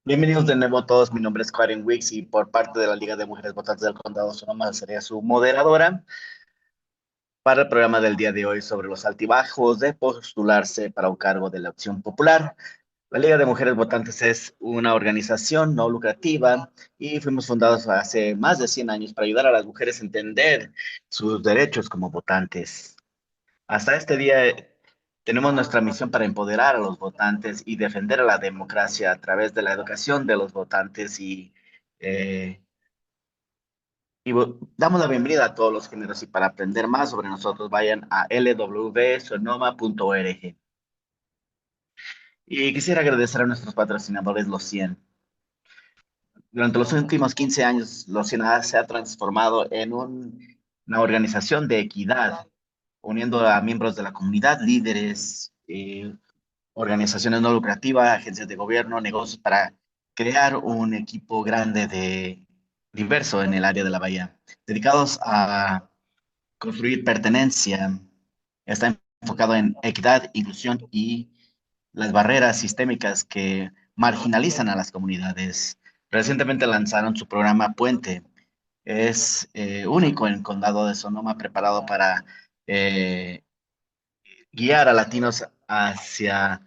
Bienvenidos de nuevo a todos. Mi nombre es Karen Wicks y por parte de la Liga de Mujeres Votantes del Condado de Sonoma sería su moderadora para el programa del día de hoy sobre los altibajos de postularse para un cargo de la opción popular. La Liga de Mujeres Votantes es una organización no lucrativa y fuimos fundados hace más de 100 años para ayudar a las mujeres a entender sus derechos como votantes. Hasta este día tenemos nuestra misión para empoderar a los votantes y defender a la democracia a través de la educación de los votantes eh, damos la bienvenida a todos los géneros y para aprender más sobre nosotros vayan a lwsonoma.org. Y quisiera agradecer a nuestros patrocinadores, Los 100. Durante los últimos 15 años, Los 100 se ha transformado en una organización de equidad, uniendo a miembros de la comunidad, líderes, organizaciones no lucrativas, agencias de gobierno, negocios, para crear un equipo grande de diverso en el área de la bahía, dedicados a construir pertenencia. Está enfocado en equidad, inclusión y las barreras sistémicas que marginalizan a las comunidades. Recientemente lanzaron su programa Puente. Es único en el condado de Sonoma, preparado para eh, guiar a latinos hacia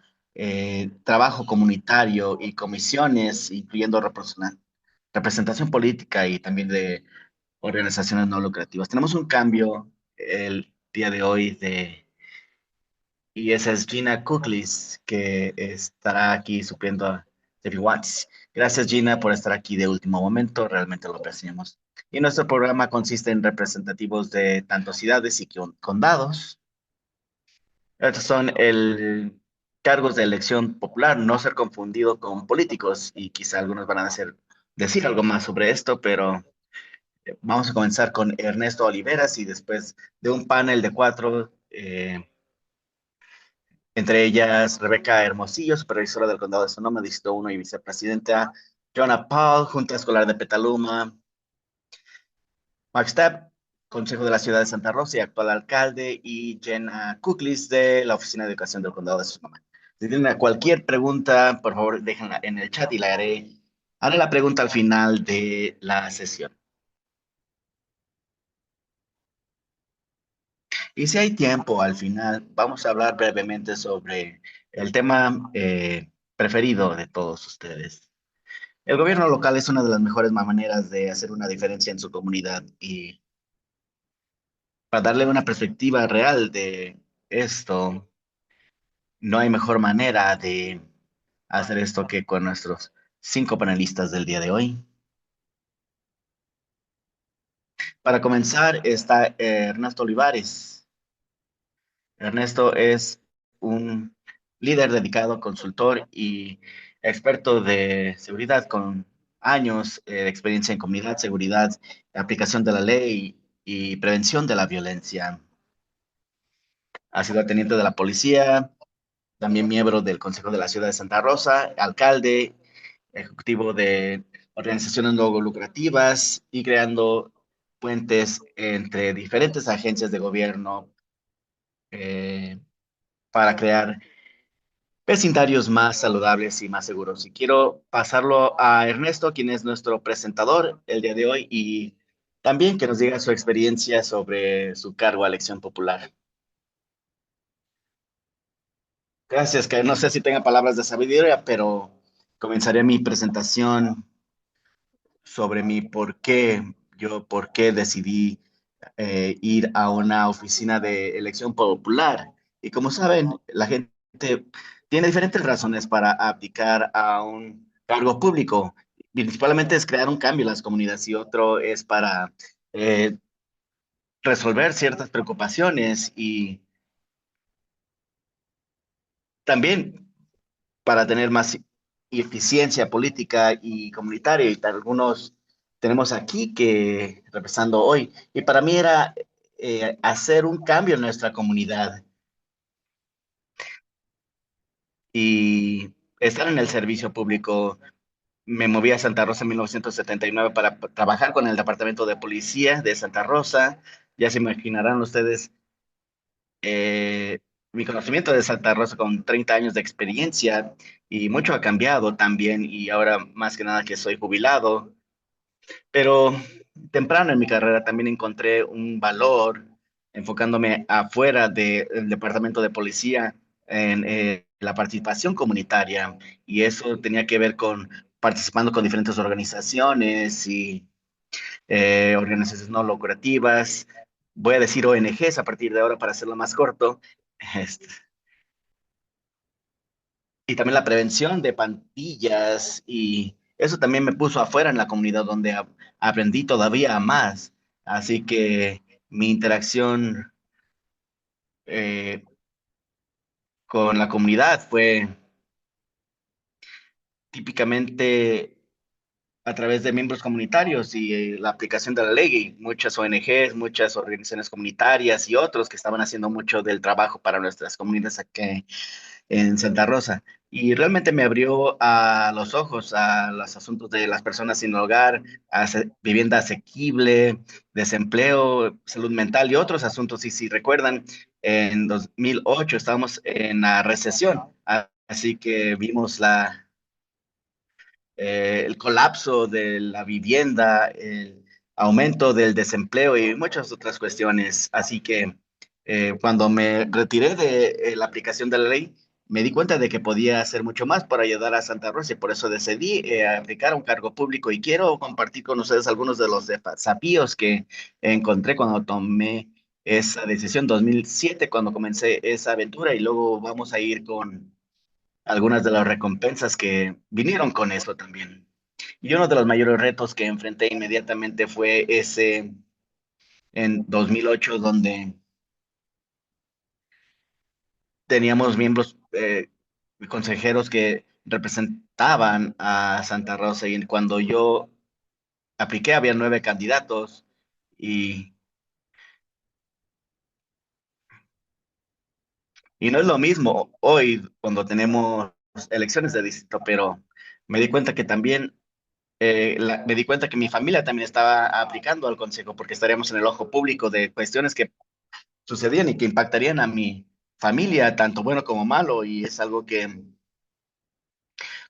trabajo comunitario y comisiones, incluyendo representación política y también de organizaciones no lucrativas. Tenemos un cambio el día de hoy y esa es Gina Kuklis, que estará aquí supliendo a Debbie Watts. Gracias, Gina, por estar aquí de último momento, realmente lo apreciamos. Y nuestro programa consiste en representativos de tanto ciudades y condados. Estos son cargos de elección popular, no ser confundido con políticos, y quizá algunos van a decir algo más sobre esto, pero vamos a comenzar con Ernesto Oliveras y después de un panel de cuatro, entre ellas Rebeca Hermosillo, supervisora del Condado de Sonoma, Distrito 1 y vicepresidenta, Joanna Paul, Junta Escolar de Petaluma, Max Tapp, Consejo de la Ciudad de Santa Rosa y actual alcalde, y Jenna Kuklis de la Oficina de Educación del Condado de Sonoma. Si tienen cualquier pregunta, por favor, déjenla en el chat y haré la pregunta al final de la sesión. Y si hay tiempo, al final vamos a hablar brevemente sobre el tema preferido de todos ustedes. El gobierno local es una de las mejores maneras de hacer una diferencia en su comunidad y para darle una perspectiva real de esto, no hay mejor manera de hacer esto que con nuestros 5 panelistas del día de hoy. Para comenzar está Ernesto Olivares. Ernesto es un líder dedicado, consultor y experto de seguridad con años de experiencia en comunidad, seguridad, aplicación de la ley y prevención de la violencia. Ha sido teniente de la policía, también miembro del Consejo de la Ciudad de Santa Rosa, alcalde, ejecutivo de organizaciones no lucrativas y creando puentes entre diferentes agencias de gobierno eh, para crear vecindarios más saludables y más seguros. Y quiero pasarlo a Ernesto, quien es nuestro presentador el día de hoy, y también que nos diga su experiencia sobre su cargo a elección popular. Gracias, que no sé si tenga palabras de sabiduría, pero comenzaré mi presentación sobre mi por qué, por qué decidí ir a una oficina de elección popular. Y como saben, la gente tiene diferentes razones para aplicar a un cargo público. Principalmente es crear un cambio en las comunidades y otro es para eh, resolver ciertas preocupaciones y también para tener más eficiencia política y comunitaria. Y algunos tenemos aquí que representando hoy. Y para mí era hacer un cambio en nuestra comunidad y estar en el servicio público. Me moví a Santa Rosa en 1979 para trabajar con el Departamento de Policía de Santa Rosa. Ya se imaginarán ustedes mi conocimiento de Santa Rosa con 30 años de experiencia y mucho ha cambiado también y ahora más que nada que soy jubilado, pero temprano en mi carrera también encontré un valor enfocándome afuera del departamento de policía en la participación comunitaria y eso tenía que ver con participando con diferentes organizaciones y organizaciones no lucrativas, voy a decir ONGs a partir de ahora para hacerlo más corto. Este, y también la prevención de pandillas y eso también me puso afuera en la comunidad donde aprendí todavía más. Así que mi interacción eh, con la comunidad fue típicamente a través de miembros comunitarios y la aplicación de la ley y muchas ONGs, muchas organizaciones comunitarias y otros que estaban haciendo mucho del trabajo para nuestras comunidades aquí en Santa Rosa. Y realmente me abrió a los ojos a los asuntos de las personas sin hogar, vivienda asequible, desempleo, salud mental y otros asuntos. Y si recuerdan, en 2008 estábamos en la recesión, así que vimos el colapso de la vivienda, el aumento del desempleo y muchas otras cuestiones. Así que cuando me retiré de la aplicación de la ley, me di cuenta de que podía hacer mucho más para ayudar a Santa Rosa y por eso decidí aplicar a un cargo público y quiero compartir con ustedes algunos de los desafíos que encontré cuando tomé esa decisión 2007, cuando comencé esa aventura y luego vamos a ir con algunas de las recompensas que vinieron con eso también. Y uno de los mayores retos que enfrenté inmediatamente fue ese en 2008, donde teníamos miembros, consejeros que representaban a Santa Rosa y cuando yo apliqué había 9 candidatos y, y no es lo mismo hoy cuando tenemos elecciones de distrito, pero me di cuenta que también me di cuenta que mi familia también estaba aplicando al consejo porque estaríamos en el ojo público de cuestiones que sucedían y que impactarían a mi familia, tanto bueno como malo, y es algo que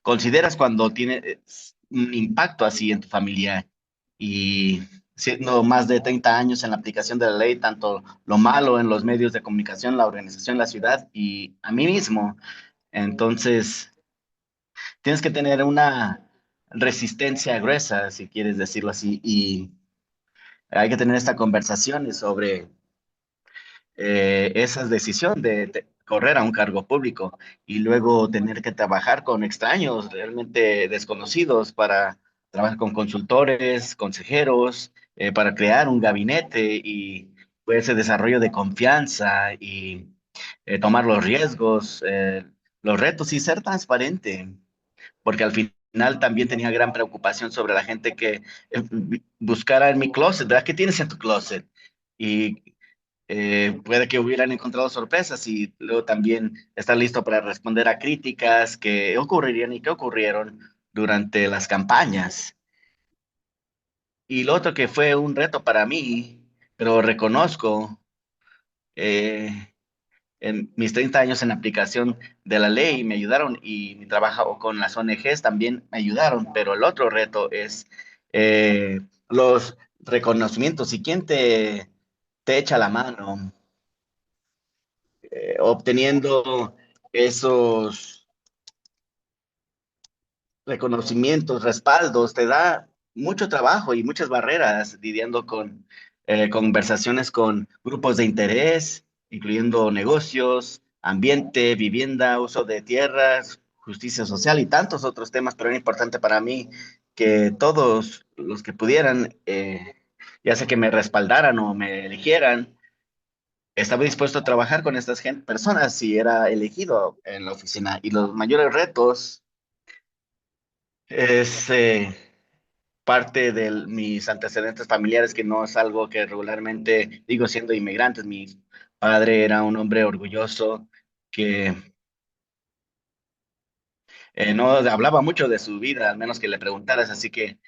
consideras cuando tiene un impacto así en tu familia y siendo más de 30 años en la aplicación de la ley, tanto lo malo en los medios de comunicación, la organización, la ciudad y a mí mismo. Entonces, tienes que tener una resistencia gruesa, si quieres decirlo así, y hay que tener esta conversación sobre esa decisión de correr a un cargo público y luego tener que trabajar con extraños realmente desconocidos para trabajar con consultores, consejeros, para crear un gabinete y pues, ese desarrollo de confianza y tomar los riesgos, los retos y ser transparente, porque al final también tenía gran preocupación sobre la gente que buscara en mi closet, ¿verdad? ¿Qué tienes en tu closet? Y puede que hubieran encontrado sorpresas y luego también estar listo para responder a críticas que ocurrirían y que ocurrieron durante las campañas. Y lo otro que fue un reto para mí, pero reconozco eh, en mis 30 años en aplicación de la ley me ayudaron y mi trabajo con las ONGs también me ayudaron, pero el otro reto es los reconocimientos y quién te echa la mano obteniendo esos reconocimientos, respaldos, te da mucho trabajo y muchas barreras lidiando con conversaciones con grupos de interés, incluyendo negocios, ambiente, vivienda, uso de tierras, justicia social y tantos otros temas, pero era importante para mí que todos los que pudieran, ya sea que me respaldaran o me eligieran, estaba dispuesto a trabajar con estas personas si era elegido en la oficina. Y los mayores retos es parte de mis antecedentes familiares, que no es algo que regularmente digo siendo inmigrantes. Mi padre era un hombre orgulloso que no hablaba mucho de su vida, al menos que le preguntaras. Así que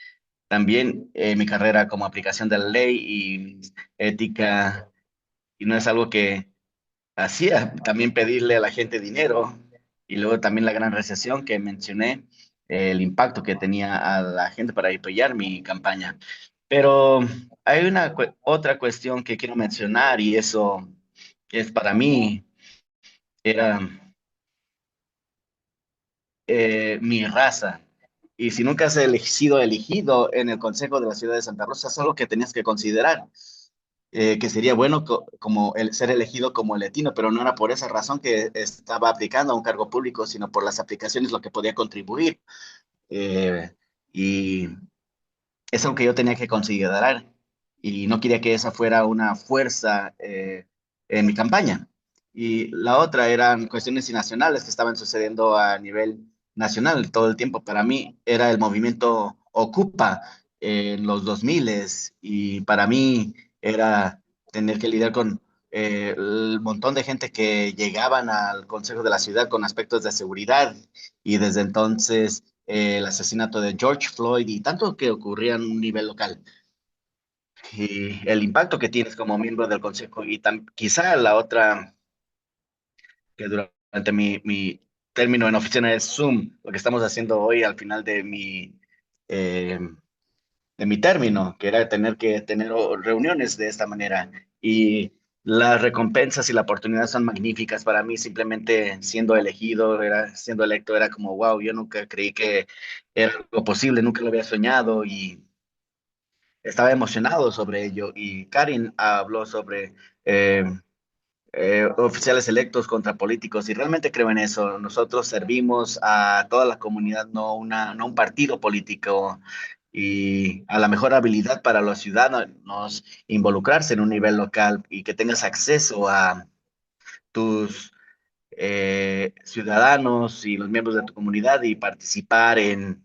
también mi carrera como aplicación de la ley y ética, y no es algo que hacía, también pedirle a la gente dinero y luego también la gran recesión que mencioné, el impacto que tenía a la gente para apoyar mi campaña. Pero hay una otra cuestión que quiero mencionar y eso es para mí, era mi raza. Y si nunca has sido elegido en el Consejo de la Ciudad de Santa Rosa, es algo que tenías que considerar, que sería bueno como el ser elegido como latino, pero no era por esa razón que estaba aplicando a un cargo público, sino por las aplicaciones, lo que podía contribuir. Eh, y es algo que yo tenía que considerar y no quería que esa fuera una fuerza en mi campaña. Y la otra eran cuestiones nacionales que estaban sucediendo a nivel nacional todo el tiempo. Para mí era el movimiento Ocupa en los 2000 y para mí era tener que lidiar con el montón de gente que llegaban al Consejo de la Ciudad con aspectos de seguridad y desde entonces el asesinato de George Floyd y tanto que ocurría en un nivel local y el impacto que tienes como miembro del consejo y quizá la otra que durante mi término en oficina es Zoom, lo que estamos haciendo hoy al final eh, de mi término, que era tener que tener reuniones de esta manera. Y las recompensas y la oportunidad son magníficas para mí, simplemente siendo elegido, siendo electo, era como, wow, yo nunca creí que era algo posible, nunca lo había soñado y estaba emocionado sobre ello. Y Karin habló sobre eh, oficiales electos contra políticos y realmente creo en eso. Nosotros servimos a toda la comunidad, no un partido político y a la mejor habilidad para los ciudadanos involucrarse en un nivel local y que tengas acceso a tus ciudadanos y los miembros de tu comunidad y participar en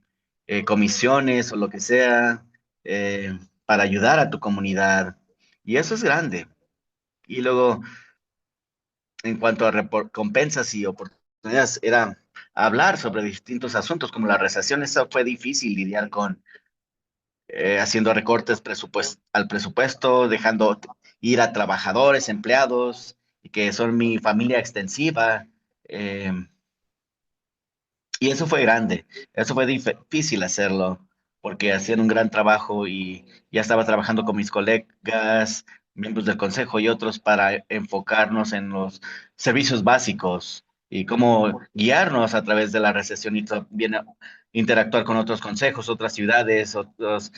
comisiones o lo que sea para ayudar a tu comunidad. Y eso es grande. Y luego, en cuanto a recompensas y oportunidades, era hablar sobre distintos asuntos como la recesión. Eso fue difícil lidiar con haciendo recortes al presupuesto, dejando ir a trabajadores, empleados, y que son mi familia extensiva. Eh, y eso fue grande, eso fue difícil hacerlo, porque hacían un gran trabajo y ya estaba trabajando con mis colegas, miembros del consejo y otros para enfocarnos en los servicios básicos y cómo guiarnos a través de la recesión y también interactuar con otros consejos, otras ciudades, otros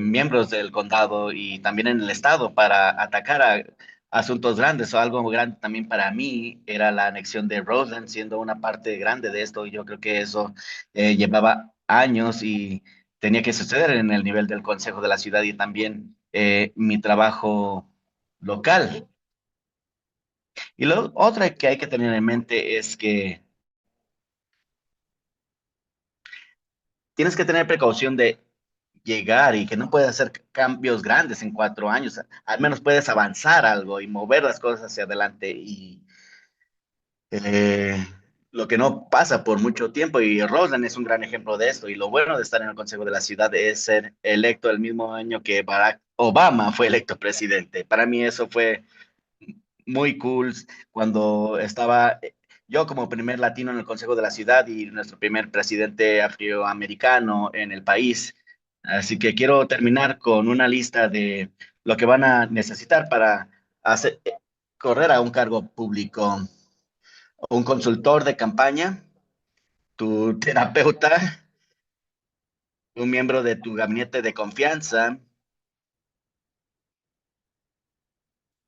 miembros del condado y también en el estado para atacar a asuntos grandes o algo grande también para mí era la anexión de Roseland, siendo una parte grande de esto. Yo creo que eso llevaba años y tenía que suceder en el nivel del Consejo de la Ciudad y también mi trabajo local. Y lo otra que hay que tener en mente es que tienes que tener precaución de llegar y que no puedes hacer cambios grandes en 4 años. Al menos puedes avanzar algo y mover las cosas hacia adelante y eh, lo que no pasa por mucho tiempo, y Roseland es un gran ejemplo de esto, y lo bueno de estar en el Consejo de la Ciudad es ser electo el mismo año que Barack Obama fue electo presidente. Para mí eso fue muy cool cuando estaba yo como primer latino en el Consejo de la Ciudad y nuestro primer presidente afroamericano en el país. Así que quiero terminar con una lista de lo que van a necesitar para hacer, correr a un cargo público: un consultor de campaña, tu terapeuta, un miembro de tu gabinete de confianza,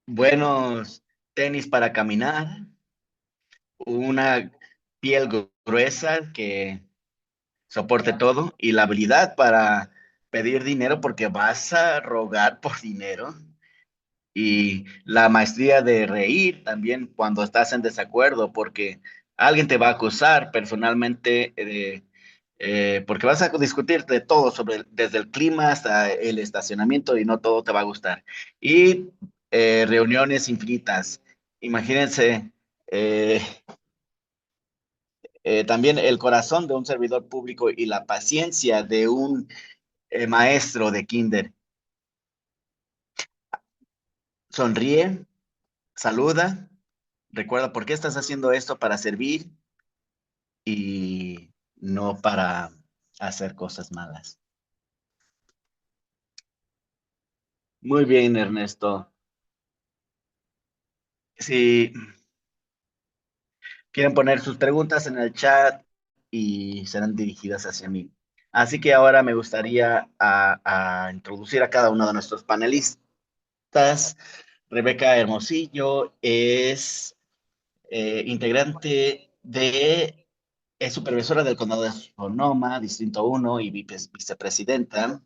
buenos tenis para caminar, una piel gruesa que soporte todo y la habilidad para pedir dinero porque vas a rogar por dinero y la maestría de reír también cuando estás en desacuerdo, porque alguien te va a acusar personalmente porque vas a discutir de todo sobre desde el clima hasta el estacionamiento y no todo te va a gustar. Y reuniones infinitas. Imagínense eh, también el corazón de un servidor público y la paciencia de un maestro de kinder. Sonríe, saluda, Recuerda por qué estás haciendo esto para servir y no para hacer cosas malas. Muy bien, Ernesto. Si quieren poner sus preguntas en el chat y serán dirigidas hacia mí. Así que ahora me gustaría a introducir a cada uno de nuestros panelistas. Rebeca Hermosillo es integrante es supervisora del condado de Sonoma, Distrito 1 y vicepresidenta.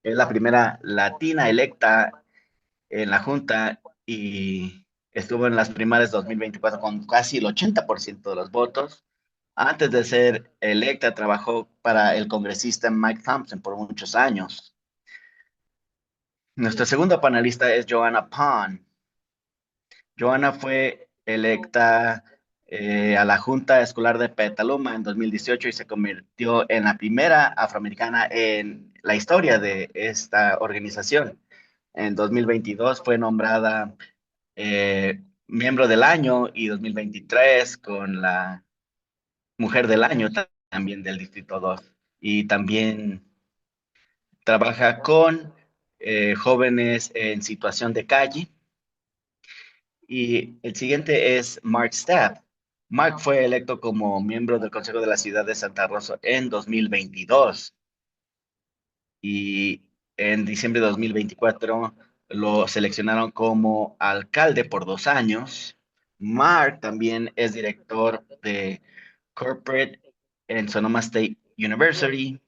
Es la primera latina electa en la Junta y estuvo en las primarias 2024 con casi el 80% de los votos. Antes de ser electa, trabajó para el congresista Mike Thompson por muchos años. Nuestra segunda panelista es Joanna Pond. Joanna fue electa a la Junta Escolar de Petaluma en 2018 y se convirtió en la primera afroamericana en la historia de esta organización. En 2022 fue nombrada miembro del año y 2023 con la mujer del año también del Distrito 2. Y también trabaja con jóvenes en situación de calle. Y el siguiente es Mark Stapp. Mark fue electo como miembro del Consejo de la Ciudad de Santa Rosa en 2022 y en diciembre de 2024 lo seleccionaron como alcalde por 2 años. Mark también es director de Corporate en Sonoma State University.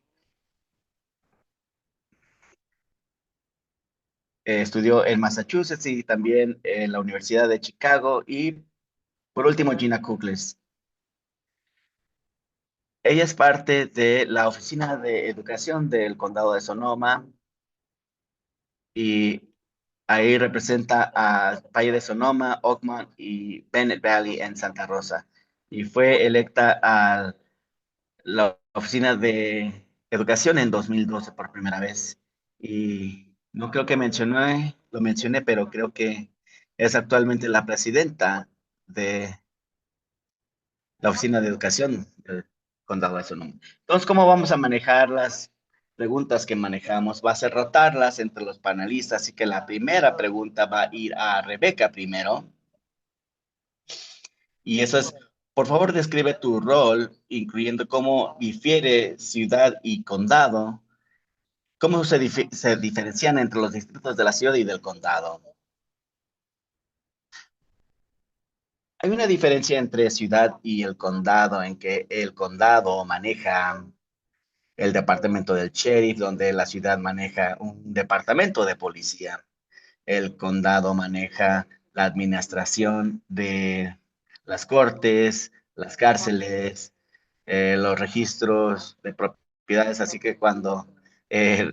Estudió en Massachusetts y también en la Universidad de Chicago. Y por último, Gina Kugler. Ella es parte de la Oficina de Educación del Condado de Sonoma y ahí representa a Valle de Sonoma, Oakmont y Bennett Valley en Santa Rosa. Y fue electa a la Oficina de Educación en 2012 por primera vez. Y no creo que lo mencioné, pero creo que es actualmente la presidenta de la Oficina de Educación del Condado de Sonoma. Entonces, ¿cómo vamos a manejar las preguntas que manejamos? Va a ser rotarlas entre los panelistas, así que la primera pregunta va a ir a Rebeca primero, y eso es, por favor, describe tu rol, incluyendo cómo difiere ciudad y condado, cómo se diferencian entre los distritos de la ciudad y del condado. Hay una diferencia entre ciudad y el condado en que el condado maneja el departamento del sheriff, donde la ciudad maneja un departamento de policía. El condado maneja la administración de las cortes, las cárceles, los registros de propiedades. Así que cuando eh,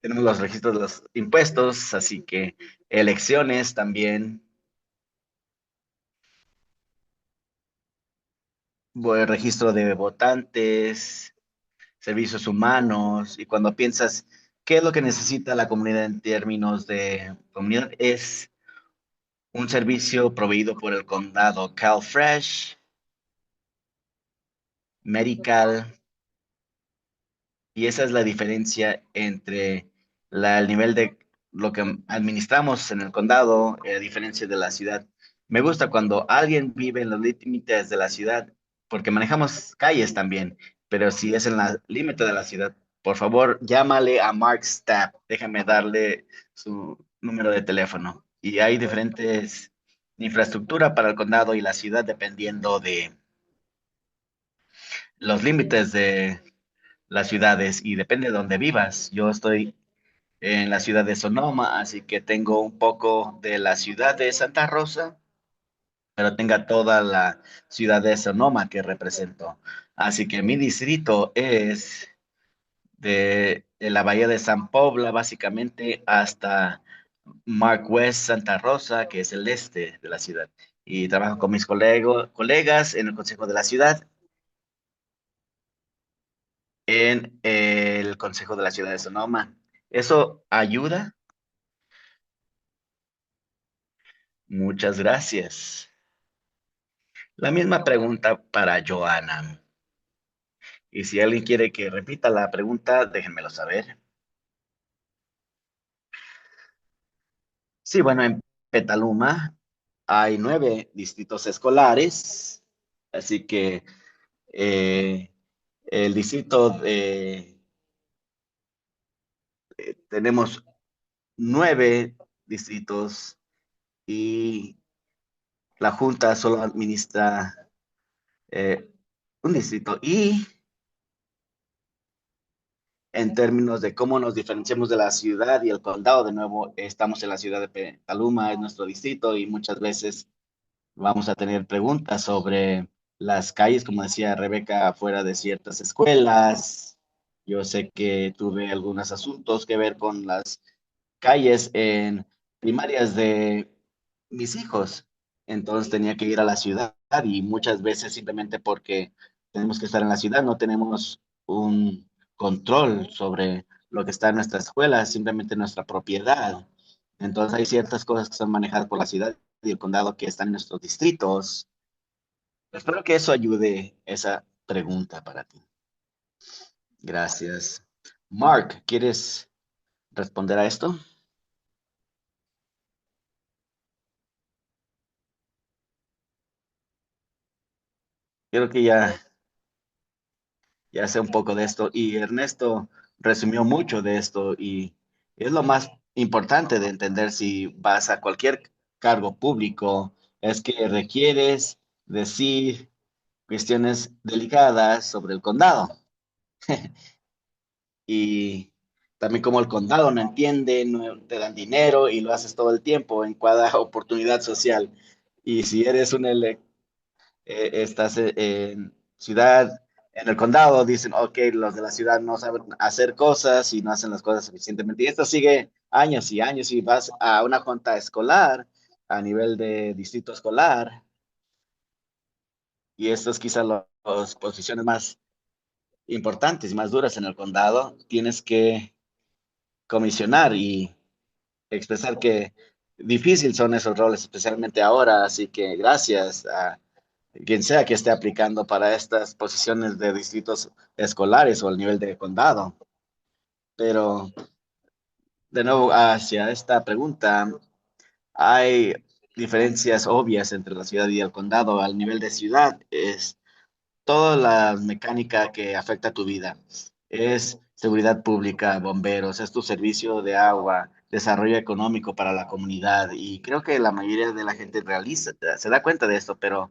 tenemos los registros de los impuestos, así que elecciones también, registro de votantes, servicios humanos, y cuando piensas qué es lo que necesita la comunidad en términos de comunidad, es un servicio proveído por el condado CalFresh, Medical, y esa es la diferencia entre el nivel de lo que administramos en el condado, a diferencia de la ciudad. Me gusta cuando alguien vive en los límites de la ciudad, porque manejamos calles también, pero si es en la límite de la ciudad, por favor, llámale a Mark Stapp. Déjame darle su número de teléfono. Y hay diferentes infraestructura para el condado y la ciudad dependiendo de los límites de las ciudades y depende de dónde vivas. Yo estoy en la ciudad de Sonoma, así que tengo un poco de la ciudad de Santa Rosa, pero tenga toda la ciudad de Sonoma que represento. Así que mi distrito es de la bahía de San Pobla, básicamente, hasta Mark West, Santa Rosa, que es el este de la ciudad. Y trabajo con mis colegas en el Consejo de la Ciudad, en el Consejo de la Ciudad de Sonoma. Eso ayuda. Muchas gracias. La misma pregunta para Joana. Y si alguien quiere que repita la pregunta, déjenmelo saber. Sí, bueno, en Petaluma hay 9 distritos escolares, así que eh, el distrito tenemos 9 distritos y la Junta solo administra eh, un distrito. Y en términos de cómo nos diferenciamos de la ciudad y el condado, de nuevo, estamos en la ciudad de Petaluma, es nuestro distrito, y muchas veces vamos a tener preguntas sobre las calles, como decía Rebeca, afuera de ciertas escuelas. Yo sé que tuve algunos asuntos que ver con las calles en primarias de mis hijos. Entonces tenía que ir a la ciudad y muchas veces simplemente porque tenemos que estar en la ciudad no tenemos un control sobre lo que está en nuestra escuela, simplemente nuestra propiedad. Entonces hay ciertas cosas que son manejadas por la ciudad y el condado que están en nuestros distritos. Espero que eso ayude esa pregunta para ti. Gracias. Mark, ¿quieres responder a esto? Creo que ya sé un poco de esto y Ernesto resumió mucho de esto y es lo más importante de entender si vas a cualquier cargo público, es que requieres decir cuestiones delicadas sobre el condado y también como el condado no entiende, no te dan dinero y lo haces todo el tiempo en cada oportunidad social. Y si eres un estás en ciudad, en el condado, dicen, ok, los de la ciudad no saben hacer cosas y no hacen las cosas suficientemente. Y esto sigue años y años y vas a una junta escolar a nivel de distrito escolar y estas quizás las posiciones más importantes y más duras en el condado, tienes que comisionar y expresar que difícil son esos roles, especialmente ahora. Así que gracias a quien sea que esté aplicando para estas posiciones de distritos escolares o al nivel de condado. Pero de nuevo, hacia esta pregunta, hay diferencias obvias entre la ciudad y el condado. Al nivel de ciudad es toda la mecánica que afecta a tu vida. Es seguridad pública, bomberos, es tu servicio de agua, desarrollo económico para la comunidad. Y creo que la mayoría de la gente realiza, se da cuenta de esto, pero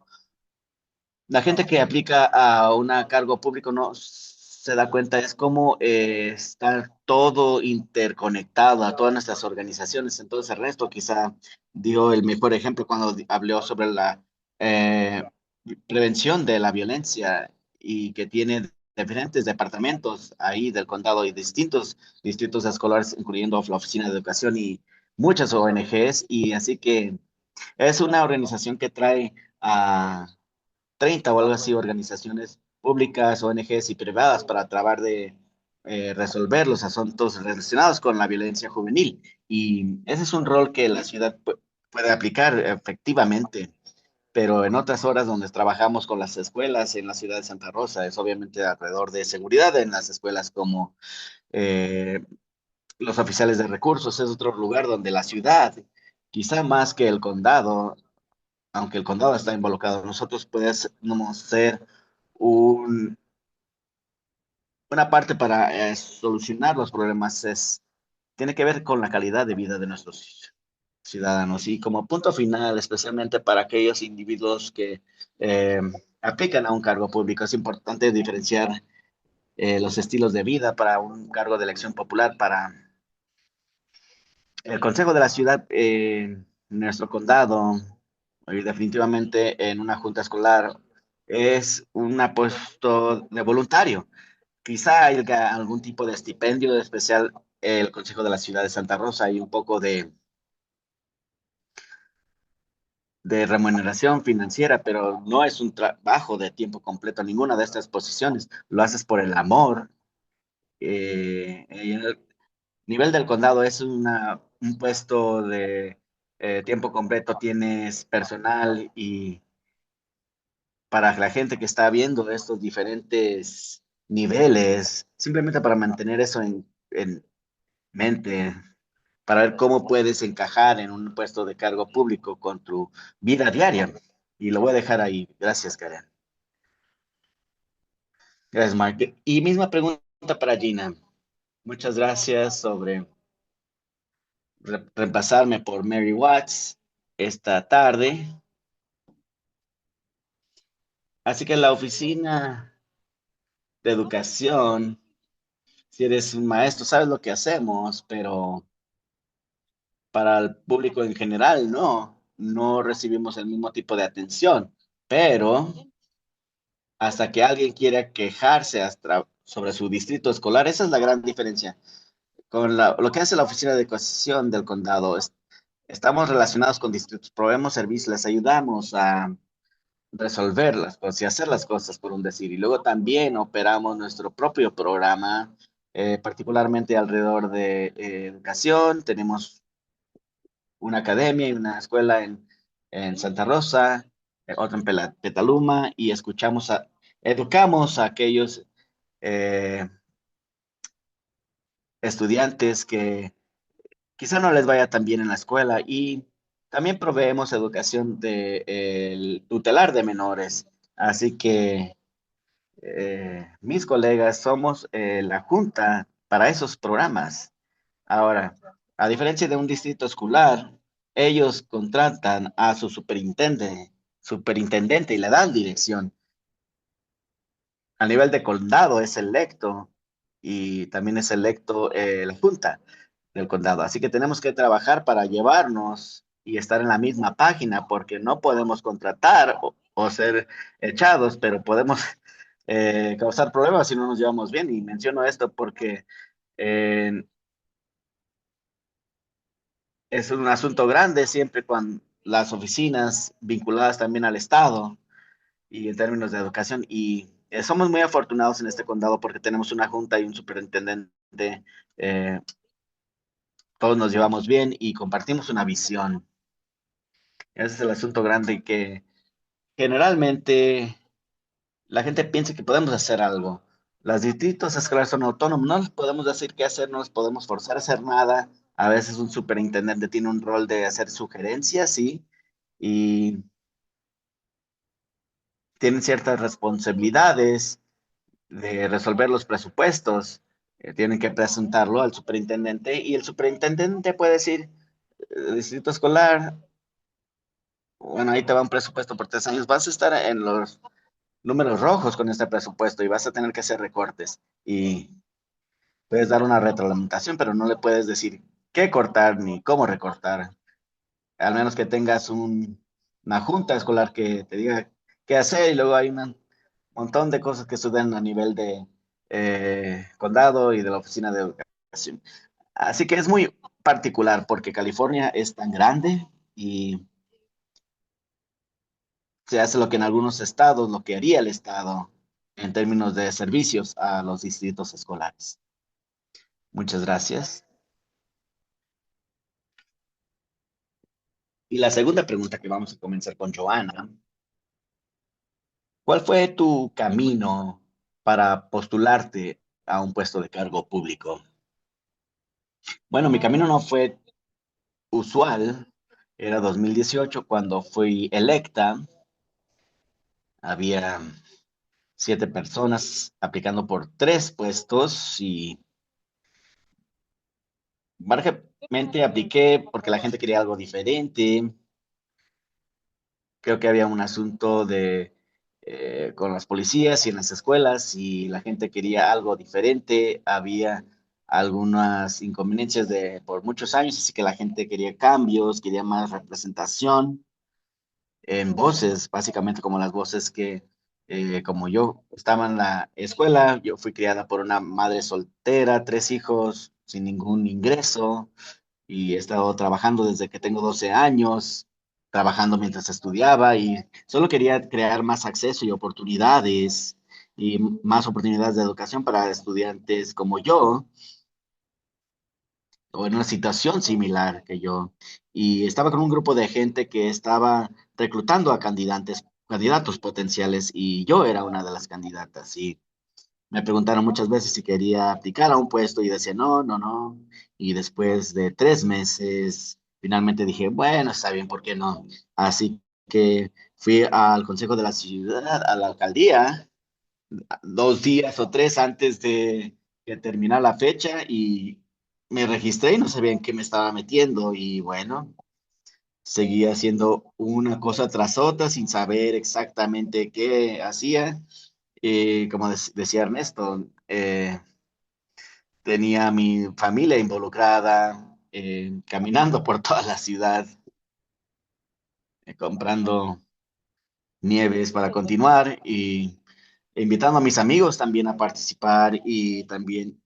la gente que aplica a un cargo público no se da cuenta es cómo está todo interconectado a todas nuestras organizaciones. Entonces, Ernesto quizá dio el mejor ejemplo cuando habló sobre la eh, prevención de la violencia y que tiene diferentes departamentos ahí del condado y distintos distritos escolares, incluyendo la Oficina de Educación y muchas ONGs. Y así que es una organización que trae a 30 o algo así, organizaciones públicas, ONGs y privadas para tratar de resolver los asuntos relacionados con la violencia juvenil. Y ese es un rol que la ciudad puede aplicar efectivamente, pero en otras horas donde trabajamos con las escuelas en la ciudad de Santa Rosa es obviamente alrededor de seguridad en las escuelas como eh, los oficiales de recursos, es otro lugar donde la ciudad, quizá más que el condado, aunque el condado está involucrado, nosotros podemos ser un- una parte para solucionar los problemas. Tiene que ver con la calidad de vida de nuestros ciudadanos. Y como punto final, especialmente para aquellos individuos que eh, aplican a un cargo público, es importante diferenciar los estilos de vida para un cargo de elección popular, para el Consejo de la Ciudad, nuestro condado, y definitivamente en una junta escolar, es un puesto de voluntario. Quizá haya algún tipo de estipendio especial, el Consejo de la Ciudad de Santa Rosa y un poco de remuneración financiera, pero no es un trabajo de tiempo completo, ninguna de estas posiciones. Lo haces por el amor. En el nivel del condado es un puesto de tiempo completo, tienes personal y para la gente que está viendo estos diferentes niveles, simplemente para mantener eso en mente, para ver cómo puedes encajar en un puesto de cargo público con tu vida diaria. Y lo voy a dejar ahí. Gracias, Karen. Gracias, Mark. Y misma pregunta para Gina. Muchas gracias sobre reemplazarme por Mary Watts esta tarde. Así que en la oficina de educación, si eres un maestro, sabes lo que hacemos, pero para el público en general, no recibimos el mismo tipo de atención. Pero hasta que alguien quiera quejarse sobre su distrito escolar, esa es la gran diferencia. Con lo que hace la Oficina de Educación del Condado, estamos relacionados con distritos, proveemos servicios, les ayudamos a resolver las cosas y hacer las cosas, por un decir. Y luego también operamos nuestro propio programa, particularmente alrededor de educación. Tenemos una academia y una escuela en Santa Rosa, otra en Petaluma, y educamos a aquellos eh, estudiantes que quizá no les vaya tan bien en la escuela y también proveemos educación de el tutelar de menores. Así que mis colegas somos la junta para esos programas. Ahora, a diferencia de un distrito escolar, ellos contratan a su superintendente y le dan dirección. A nivel de condado es electo y también es electo la junta del condado. Así que tenemos que trabajar para llevarnos y estar en la misma página porque no podemos contratar o ser echados, pero podemos causar problemas si no nos llevamos bien. Y menciono esto porque eh, es un asunto grande siempre con las oficinas vinculadas también al Estado y en términos de educación. Y somos muy afortunados en este condado porque tenemos una junta y un superintendente. eh, Todos nos llevamos bien y compartimos una visión. Ese es el asunto grande y que generalmente la gente piensa que podemos hacer algo. Los distritos escolares son autónomos, no les podemos decir qué hacer, no les podemos forzar a hacer nada. A veces un superintendente tiene un rol de hacer sugerencias, sí, y tienen ciertas responsabilidades de resolver los presupuestos. Tienen que presentarlo al superintendente y el superintendente puede decir, distrito escolar, bueno, ahí te va un presupuesto por 3 años, vas a estar en los números rojos con este presupuesto y vas a tener que hacer recortes. Y puedes dar una retroalimentación, pero no le puedes decir qué cortar ni cómo recortar. Al menos que tengas una junta escolar que te diga qué hacer y luego hay un montón de cosas que suceden a nivel de condado y de la oficina de educación. Así que es muy particular porque California es tan grande y se hace lo que en algunos estados, lo que haría el estado en términos de servicios a los distritos escolares. Muchas gracias. Y la segunda pregunta que vamos a comenzar con Joana. ¿Cuál fue tu camino para postularte a un puesto de cargo público? Bueno, mi camino no fue usual. Era 2018 cuando fui electa. Había 7 personas aplicando por 3 puestos y básicamente apliqué porque la gente quería algo diferente. Creo que había un asunto con las policías y en las escuelas y la gente quería algo diferente. Había algunas inconveniencias por muchos años, así que la gente quería cambios, quería más representación en voces, básicamente como las voces como yo estaba en la escuela, yo fui criada por una madre soltera, 3 hijos, sin ningún ingreso y he estado trabajando desde que tengo 12 años, trabajando mientras estudiaba y solo quería crear más acceso y más oportunidades de educación para estudiantes como yo. o en una situación similar que yo, y estaba con un grupo de gente que estaba reclutando a candidatos potenciales, y yo era una de las candidatas, y me preguntaron muchas veces si quería aplicar a un puesto y decía no, no, no, y después de 3 meses, finalmente dije, bueno, está bien, ¿por qué no? Así que fui al consejo de la ciudad, a la alcaldía, 2 días o 3 antes de que terminara la fecha, y me registré y no sabía en qué me estaba metiendo, y bueno, seguía haciendo una cosa tras otra sin saber exactamente qué hacía. Como decía Ernesto, tenía a mi familia involucrada, caminando por toda la ciudad, comprando nieves para continuar, y invitando a mis amigos también a participar, y también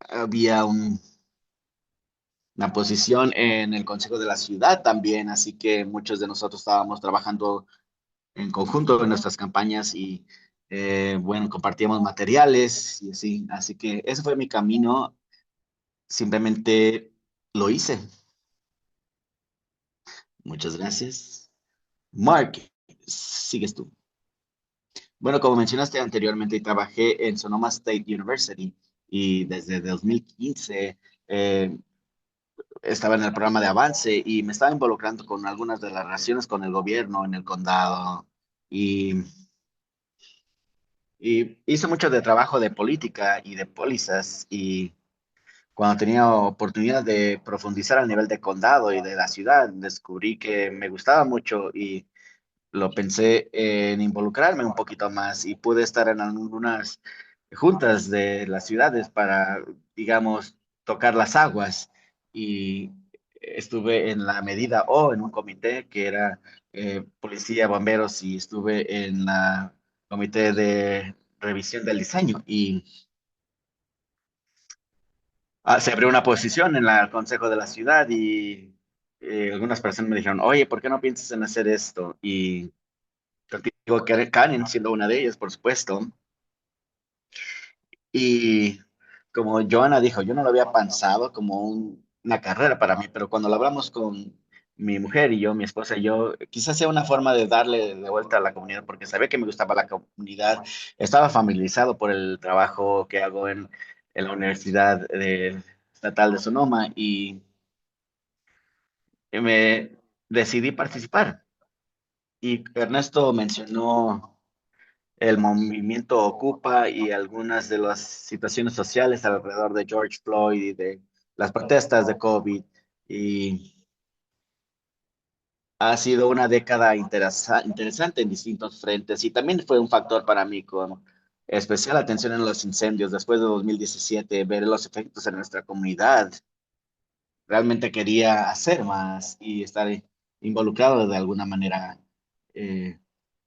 había una posición en el Consejo de la Ciudad también, así que muchos de nosotros estábamos trabajando en conjunto en nuestras campañas, y bueno, compartíamos materiales y así, así que ese fue mi camino, simplemente lo hice. Muchas gracias. Mark, sigues tú. Bueno, como mencionaste anteriormente, trabajé en Sonoma State University, y desde 2015 eh, estaba en el programa de avance, y me estaba involucrando con algunas de las relaciones con el gobierno en el condado, y, y hice mucho de trabajo de política y de pólizas, y cuando tenía oportunidad de profundizar al nivel de condado y de la ciudad, descubrí que me gustaba mucho, y lo pensé en involucrarme un poquito más, y pude estar en algunas juntas de las ciudades para, digamos, tocar las aguas, y estuve en la medida O en un comité que era policía, bomberos, y estuve en la comité de revisión del diseño, y se abrió una posición en el consejo de la ciudad, y algunas personas me dijeron, oye, ¿por qué no piensas en hacer esto? Y contigo, Karen, siendo una de ellas, por supuesto. Y como Joana dijo, yo no lo había pensado como una carrera para mí, pero cuando lo hablamos con mi mujer y yo, mi esposa y yo, quizás sea una forma de darle de vuelta a la comunidad, porque sabía que me gustaba la comunidad, estaba familiarizado por el trabajo que hago en la Universidad Estatal de Sonoma, y me decidí participar. Y Ernesto mencionó el movimiento Ocupa y algunas de las situaciones sociales alrededor de George Floyd y de las protestas de COVID. Y ha sido una década interesante en distintos frentes, y también fue un factor para mí con especial atención en los incendios después de 2017, ver los efectos en nuestra comunidad. Realmente quería hacer más y estar involucrado de alguna manera, eh,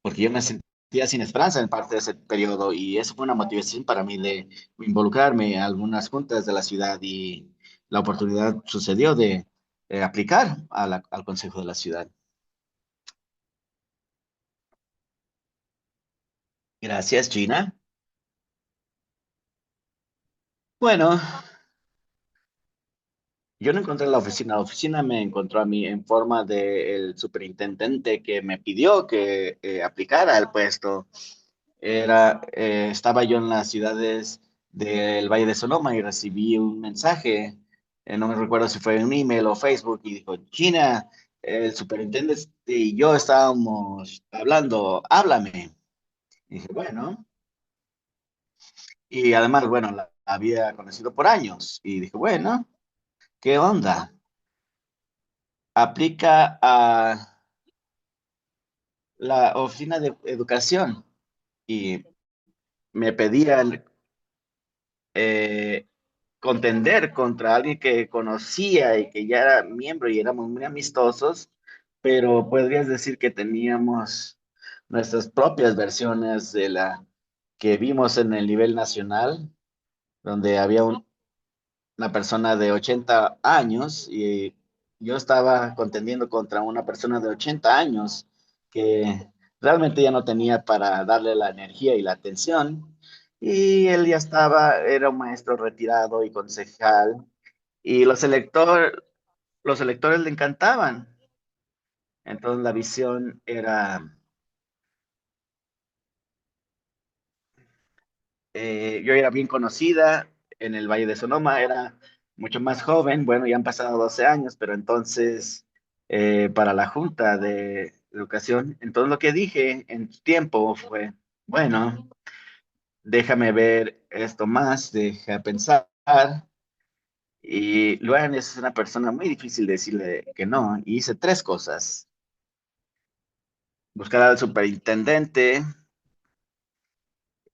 porque yo me sentía sin esperanza en parte de ese periodo, y eso fue una motivación para mí de involucrarme en algunas juntas de la ciudad, y la oportunidad sucedió de aplicar al Consejo de la Ciudad. Gracias, Gina. Bueno, yo no encontré la oficina me encontró a mí en forma del superintendente que me pidió que aplicara al puesto. Estaba yo en las ciudades del Valle de Sonoma, y recibí un mensaje, no me recuerdo si fue un email o Facebook, y dijo, China, el superintendente y yo estábamos hablando, háblame. Y dije, bueno, y además, bueno, la había conocido por años, y dije, bueno, ¿qué onda? Aplica a la oficina de educación, y me pedían contender contra alguien que conocía y que ya era miembro, y éramos muy amistosos, pero podrías decir que teníamos nuestras propias versiones de la que vimos en el nivel nacional, donde había una persona de 80 años, y yo estaba contendiendo contra una persona de 80 años que realmente ya no tenía para darle la energía y la atención. Y él ya estaba, era un maestro retirado y concejal, y los electores le encantaban. Entonces la visión era, yo era bien conocida en el Valle de Sonoma, era mucho más joven, bueno, ya han pasado 12 años, pero entonces para la Junta de Educación, entonces lo que dije en su tiempo fue, bueno, déjame ver esto más, deja pensar. Y Luan es una persona muy difícil de decirle que no. Y hice tres cosas. Buscar al superintendente,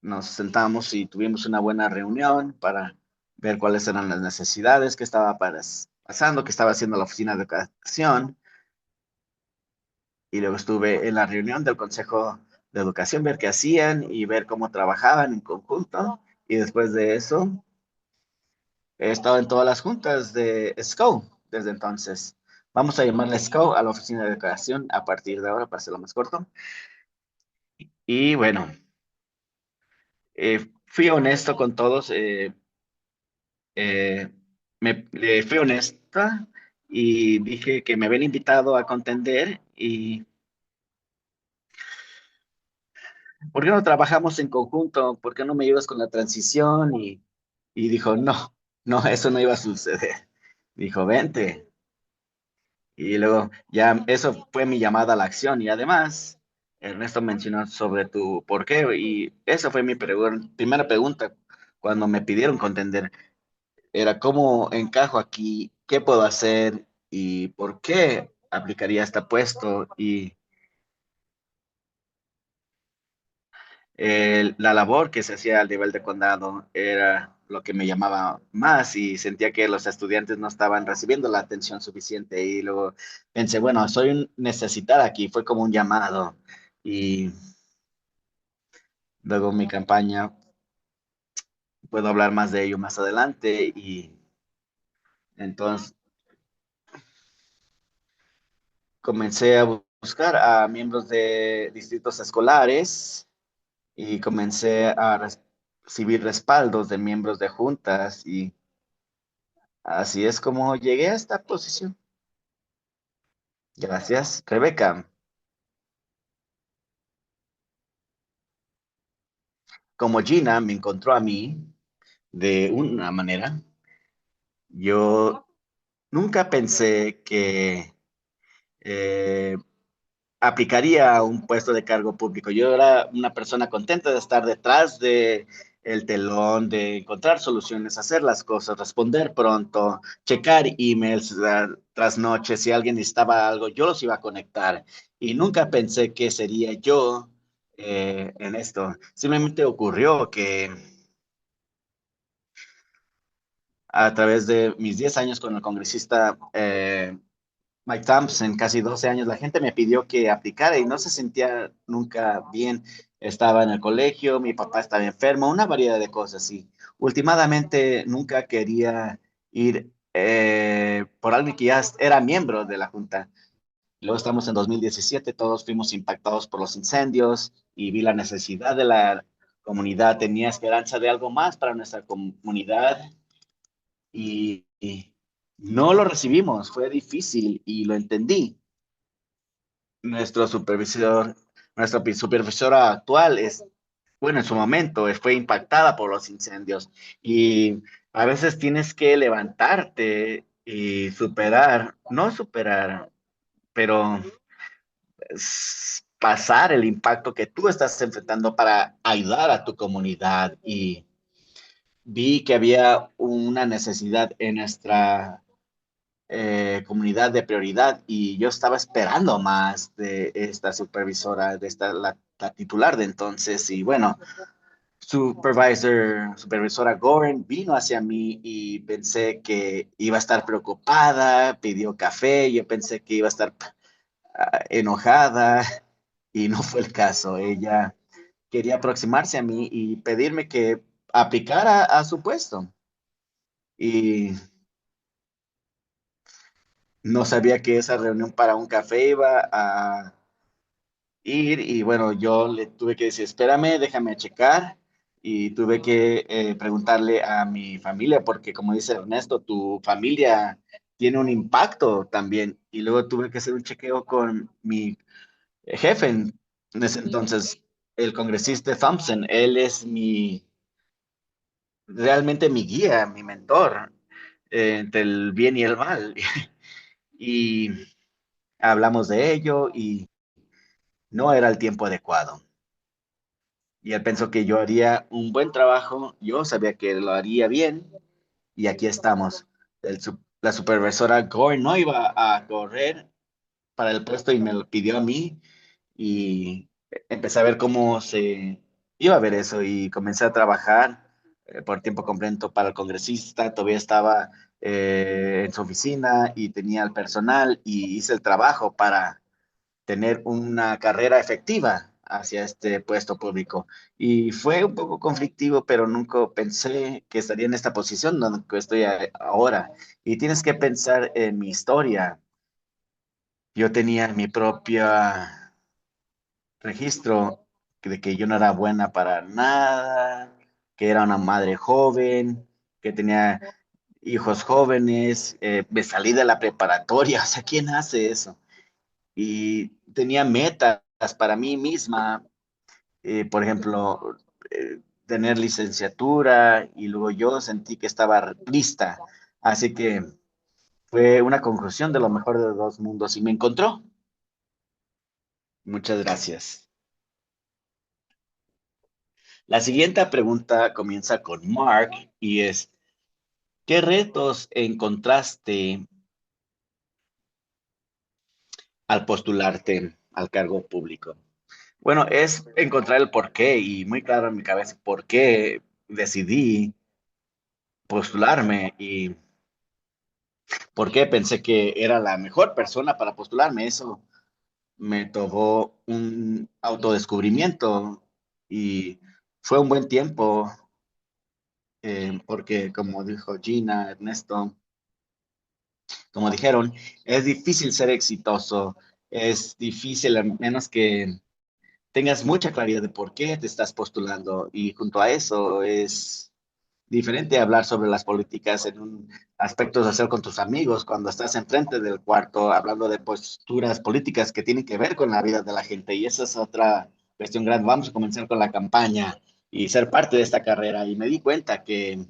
nos sentamos y tuvimos una buena reunión para ver cuáles eran las necesidades, qué estaba pasando, qué estaba haciendo la oficina de educación. Y luego estuve en la reunión del Consejo de Educación, ver qué hacían y ver cómo trabajaban en conjunto. Y después de eso, he estado en todas las juntas de SCO desde entonces. Vamos a llamarle SCO a la oficina de educación a partir de ahora para hacerlo más corto. Y bueno, fui honesto con todos. Eh, fui honesta y dije que me habían invitado a contender y ¿por qué no trabajamos en conjunto? ¿Por qué no me ayudas con la transición? Y dijo, no, no, eso no iba a suceder. Dijo, vente. Y luego ya eso fue mi llamada a la acción y además Ernesto mencionó sobre tu por qué y esa fue mi primera pregunta cuando me pidieron contender. Era cómo encajo aquí, qué puedo hacer y por qué aplicaría este puesto. Y la labor que se hacía al nivel de condado era lo que me llamaba más y sentía que los estudiantes no estaban recibiendo la atención suficiente. Y luego pensé, bueno, soy un necesitada aquí, fue como un llamado. Y luego mi campaña, puedo hablar más de ello más adelante. Y entonces comencé a buscar a miembros de distritos escolares y comencé a recibir respaldos de miembros de juntas y así es como llegué a esta posición. Gracias, Rebeca. Como Gina me encontró a mí de una manera, yo nunca pensé que eh, aplicaría a un puesto de cargo público. Yo era una persona contenta de estar detrás de el telón, de encontrar soluciones, hacer las cosas, responder pronto, checar emails tras noche. Si alguien necesitaba algo, yo los iba a conectar. Y nunca pensé que sería yo en esto. Simplemente ocurrió que a través de mis 10 años con el congresista Mike Thompson, casi 12 años, la gente me pidió que aplicara y no se sentía nunca bien. Estaba en el colegio, mi papá estaba enfermo, una variedad de cosas y últimamente nunca quería ir por alguien que ya era miembro de la Junta. Luego estamos en 2017, todos fuimos impactados por los incendios y vi la necesidad de la comunidad, tenía esperanza de algo más para nuestra comunidad y no lo recibimos, fue difícil y lo entendí. Nuestro supervisor, nuestra supervisora actual es, bueno, en su momento fue impactada por los incendios y a veces tienes que levantarte y superar, no superar, pero pasar el impacto que tú estás enfrentando para ayudar a tu comunidad y vi que había una necesidad en nuestra comunidad de prioridad y yo estaba esperando más de esta supervisora, de esta la titular de entonces y bueno, supervisora Goren vino hacia mí y pensé que iba a estar preocupada, pidió café, yo pensé que iba a estar enojada y no fue el caso. Ella quería aproximarse a mí y pedirme que aplicara a su puesto y no sabía que esa reunión para un café iba a ir y bueno, yo le tuve que decir, espérame, déjame checar. y tuve que preguntarle a mi familia, porque como dice Ernesto, tu familia tiene un impacto también. Y luego tuve que hacer un chequeo con mi jefe en ese entonces, el congresista Thompson. Él es realmente mi guía, mi mentor entre el bien y el mal. Y hablamos de ello y no era el tiempo adecuado. Y él pensó que yo haría un buen trabajo, yo sabía que lo haría bien y aquí estamos. La supervisora Gore no iba a correr para el puesto y me lo pidió a mí y empecé a ver cómo se iba a ver eso y comencé a trabajar por tiempo completo para el congresista. Todavía estaba en su oficina y tenía el personal y hice el trabajo para tener una carrera efectiva hacia este puesto público. Y fue un poco conflictivo, pero nunca pensé que estaría en esta posición donde estoy ahora. Y tienes que pensar en mi historia. Yo tenía mi propia registro de que yo no era buena para nada, que era una madre joven, que tenía hijos jóvenes, me salí de la preparatoria, o sea, ¿quién hace eso? Y tenía metas para mí misma, por ejemplo, tener licenciatura y luego yo sentí que estaba lista, así que fue una conjunción de lo mejor de dos mundos y me encontró. Muchas gracias. La siguiente pregunta comienza con Mark y es, ¿qué retos encontraste al postularte al cargo público? Bueno, es encontrar el porqué y muy claro en mi cabeza por qué decidí postularme y por qué pensé que era la mejor persona para postularme. Eso me tomó un autodescubrimiento y fue un buen tiempo porque como dijo Gina, Ernesto, como dijeron, es difícil ser exitoso, es difícil a menos que tengas mucha claridad de por qué te estás postulando y junto a eso es diferente hablar sobre las políticas en un aspecto de hacer con tus amigos cuando estás enfrente del cuarto hablando de posturas políticas que tienen que ver con la vida de la gente y esa es otra cuestión grande. Vamos a comenzar con la campaña y ser parte de esta carrera y me di cuenta que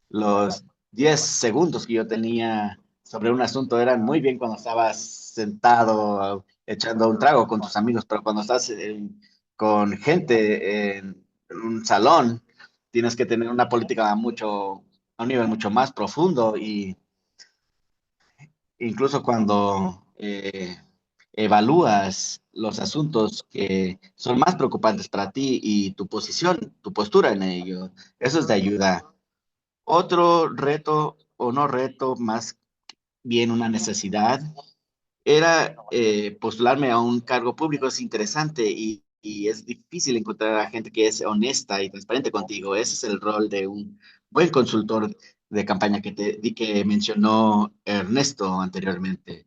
los 10 segundos que yo tenía sobre un asunto eran muy bien cuando estabas sentado echando un trago con tus amigos, pero cuando estás con gente en un salón, tienes que tener una política mucho, a un nivel mucho más profundo y incluso cuando evalúas los asuntos que son más preocupantes para ti y tu posición, tu postura en ello, eso es de ayuda. Otro reto, o no reto, más bien una necesidad, era postularme a un cargo público. Es interesante y es difícil encontrar a gente que es honesta y transparente contigo. Ese es el rol de un buen consultor de campaña que mencionó Ernesto anteriormente.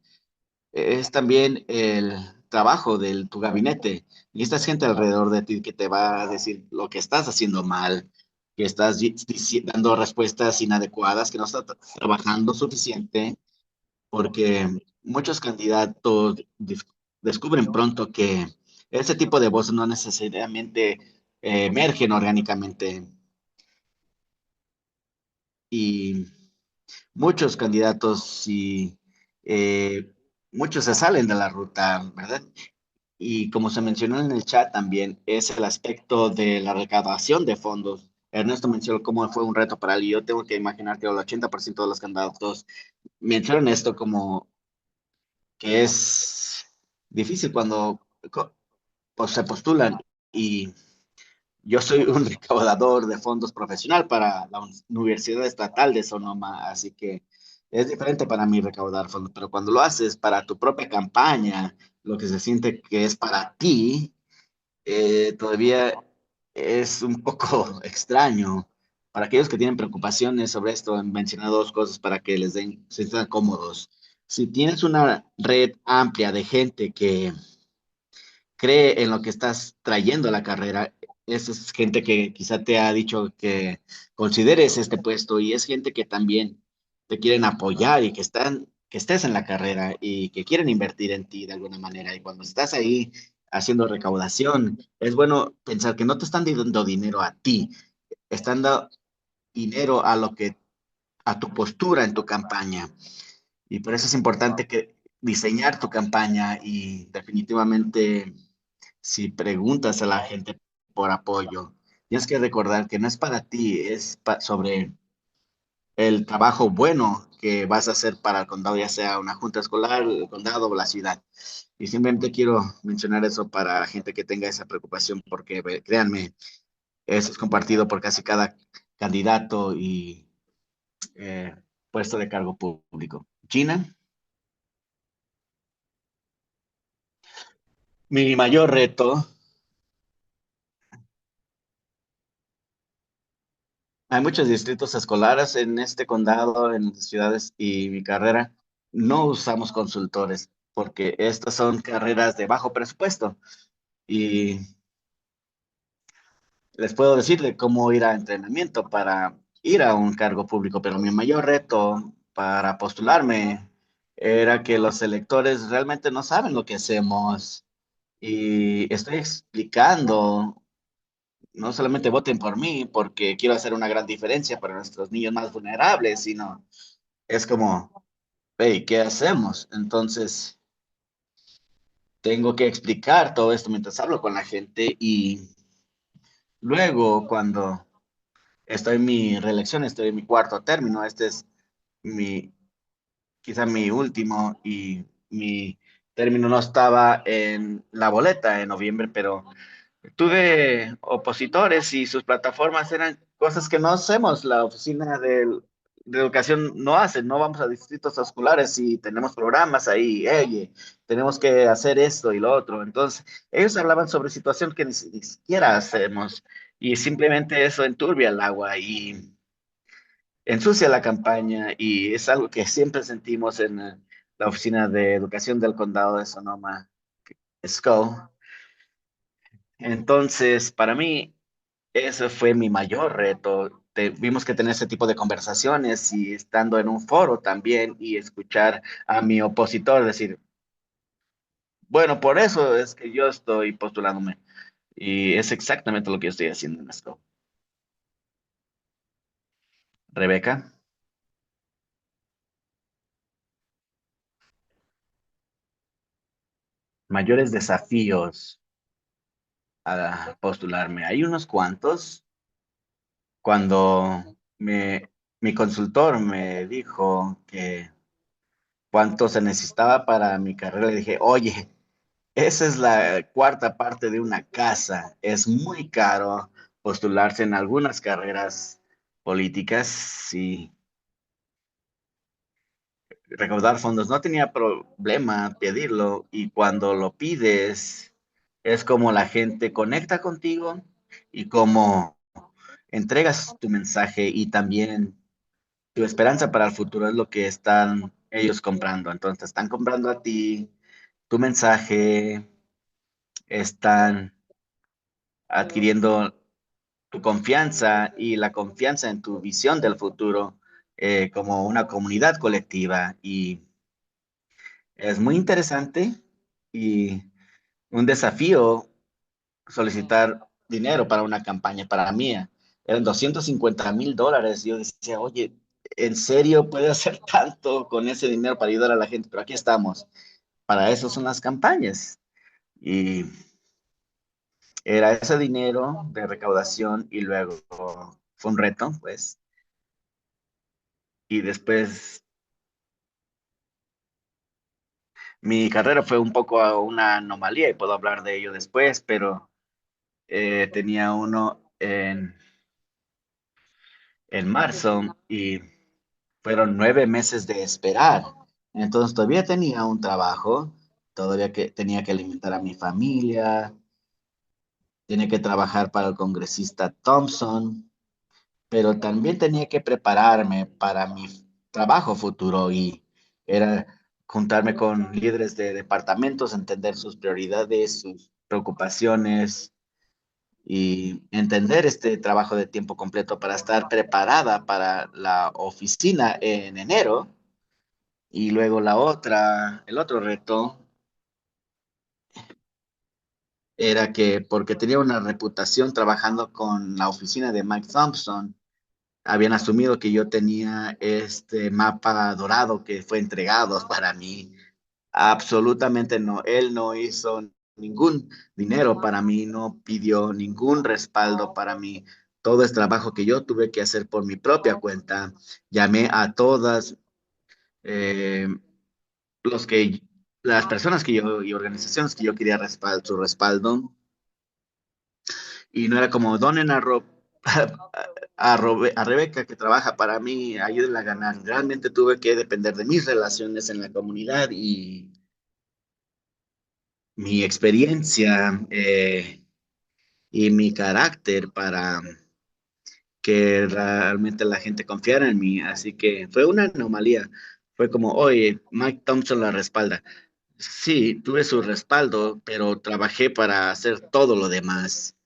Es también el trabajo de tu gabinete. Y esta gente alrededor de ti que te va a decir lo que estás haciendo mal, que estás dando respuestas inadecuadas, que no estás trabajando suficiente, porque muchos candidatos descubren pronto que ese tipo de voces no necesariamente emergen orgánicamente y muchos candidatos y muchos se salen de la ruta, ¿verdad? Y como se mencionó en el chat también, es el aspecto de la recaudación de fondos. Ernesto mencionó cómo fue un reto para él y yo tengo que imaginar que el 80% de los candidatos mencionan esto como que es difícil cuando pues, se postulan y yo soy un recaudador de fondos profesional para la Universidad Estatal de Sonoma, así que es diferente para mí recaudar fondos, pero cuando lo haces para tu propia campaña, lo que se siente que es para ti, todavía es un poco extraño. Para aquellos que tienen preocupaciones sobre esto, han mencionado dos cosas para que les den, se sientan cómodos. Si tienes una red amplia de gente que cree en lo que estás trayendo a la carrera, esa es gente que quizá te ha dicho que consideres este puesto y es gente que también te quieren apoyar y que estés en la carrera y que quieren invertir en ti de alguna manera. Y cuando estás ahí haciendo recaudación, es bueno pensar que no te están dando dinero a ti, están dando dinero a a tu postura en tu campaña. Y por eso es importante que diseñar tu campaña y definitivamente si preguntas a la gente por apoyo, tienes que recordar que no es para ti, sobre el trabajo bueno que vas a hacer para el condado, ya sea una junta escolar, el condado o la ciudad. Y simplemente quiero mencionar eso para la gente que tenga esa preocupación, porque créanme, eso es compartido por casi cada candidato y eh, puesto de cargo público. Gina, mi mayor reto. Hay muchos distritos escolares en este condado, en las ciudades y mi carrera. No usamos consultores porque estas son carreras de bajo presupuesto y les puedo decir de cómo ir a entrenamiento para ir a un cargo público, pero mi mayor reto para postularme era que los electores realmente no saben lo que hacemos y estoy explicando, no solamente voten por mí porque quiero hacer una gran diferencia para nuestros niños más vulnerables, sino es como, hey, ¿qué hacemos? Entonces, tengo que explicar todo esto mientras hablo con la gente y luego cuando estoy en mi reelección, estoy en mi cuarto término, este es mi, quizá mi último y mi término no estaba en la boleta en noviembre, pero tuve opositores y sus plataformas eran cosas que no hacemos. La oficina de educación no hace, no vamos a distritos escolares y tenemos programas ahí, hey, tenemos que hacer esto y lo otro. Entonces, ellos hablaban sobre situaciones que ni siquiera hacemos y simplemente eso enturbia el agua y ensucia la campaña y es algo que siempre sentimos en la oficina de educación del condado de Sonoma, SCO. Entonces, para mí, ese fue mi mayor reto. Tuvimos que tener ese tipo de conversaciones y estando en un foro también y escuchar a mi opositor decir, bueno, por eso es que yo estoy postulándome. Y es exactamente lo que yo estoy haciendo en esto. Rebeca, mayores desafíos a postularme. Hay unos cuantos. Cuando mi consultor me dijo que cuánto se necesitaba para mi carrera, le dije, oye, esa es la cuarta parte de una casa. Es muy caro postularse en algunas carreras políticas y recaudar fondos. No tenía problema pedirlo y cuando lo pides es como la gente conecta contigo y como entregas tu mensaje y también tu esperanza para el futuro es lo que están ellos comprando. Entonces, están comprando a ti, tu mensaje, están adquiriendo tu confianza y la confianza en tu visión del futuro como una comunidad colectiva. Y es muy interesante y un desafío solicitar dinero para una campaña para mí. Eran $250,000. Yo decía, oye, ¿en serio puede hacer tanto con ese dinero para ayudar a la gente? Pero aquí estamos. Para eso son las campañas. Y era ese dinero de recaudación y luego fue un reto, pues. Y después mi carrera fue un poco una anomalía y puedo hablar de ello después, pero tenía uno en marzo y fueron 9 meses de esperar. Entonces todavía tenía un trabajo, todavía que tenía que alimentar a mi familia, tenía que trabajar para el congresista Thompson, pero también tenía que prepararme para mi trabajo futuro y era juntarme con líderes de departamentos, entender sus prioridades, sus preocupaciones y entender este trabajo de tiempo completo para estar preparada para la oficina en enero. Y luego el otro reto era que porque tenía una reputación trabajando con la oficina de Mike Thompson, habían asumido que yo tenía este mapa dorado que fue entregado para mí. Absolutamente no. Él no hizo ningún dinero para mí, no pidió ningún respaldo para mí. Todo es trabajo que yo tuve que hacer por mi propia cuenta. Llamé a todas eh, los que, las personas que yo y organizaciones que yo quería su respaldo. Y no era como donen a Rebeca que trabaja para mí, ayúdenla a ganar. Realmente tuve que depender de mis relaciones en la comunidad y mi experiencia y mi carácter para que realmente la gente confiara en mí. Así que fue una anomalía. Fue como, oye, Mike Thompson la respalda. Sí, tuve su respaldo, pero trabajé para hacer todo lo demás.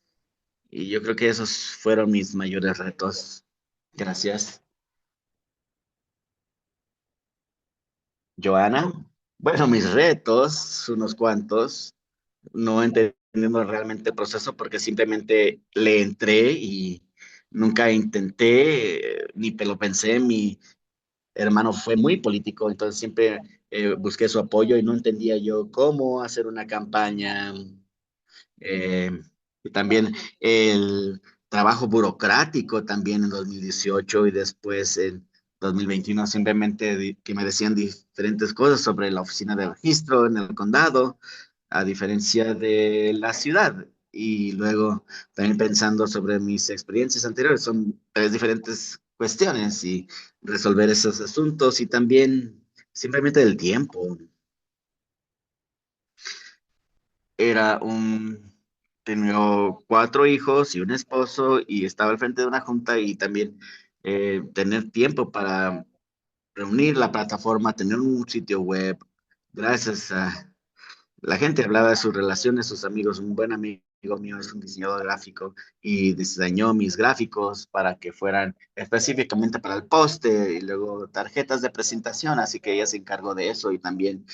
Y yo creo que esos fueron mis mayores retos. Gracias. Joana. Bueno, mis retos, unos cuantos, no entendiendo realmente el proceso porque simplemente le entré y nunca intenté, ni lo pensé. Mi hermano fue muy político, entonces siempre busqué su apoyo y no entendía yo cómo hacer una campaña. eh, y también el trabajo burocrático también en 2018 y después en 2021 simplemente que me decían diferentes cosas sobre la oficina de registro en el condado, a diferencia de la ciudad. Y luego también pensando sobre mis experiencias anteriores, son tres diferentes cuestiones y resolver esos asuntos y también simplemente del tiempo. Era un, tenía cuatro hijos y un esposo y estaba al frente de una junta y también tener tiempo para reunir la plataforma, tener un sitio web. Gracias a la gente hablaba de sus relaciones, sus amigos. Un buen amigo mío es un diseñador gráfico y diseñó mis gráficos para que fueran específicamente para el poste y luego tarjetas de presentación, así que ella se encargó de eso y también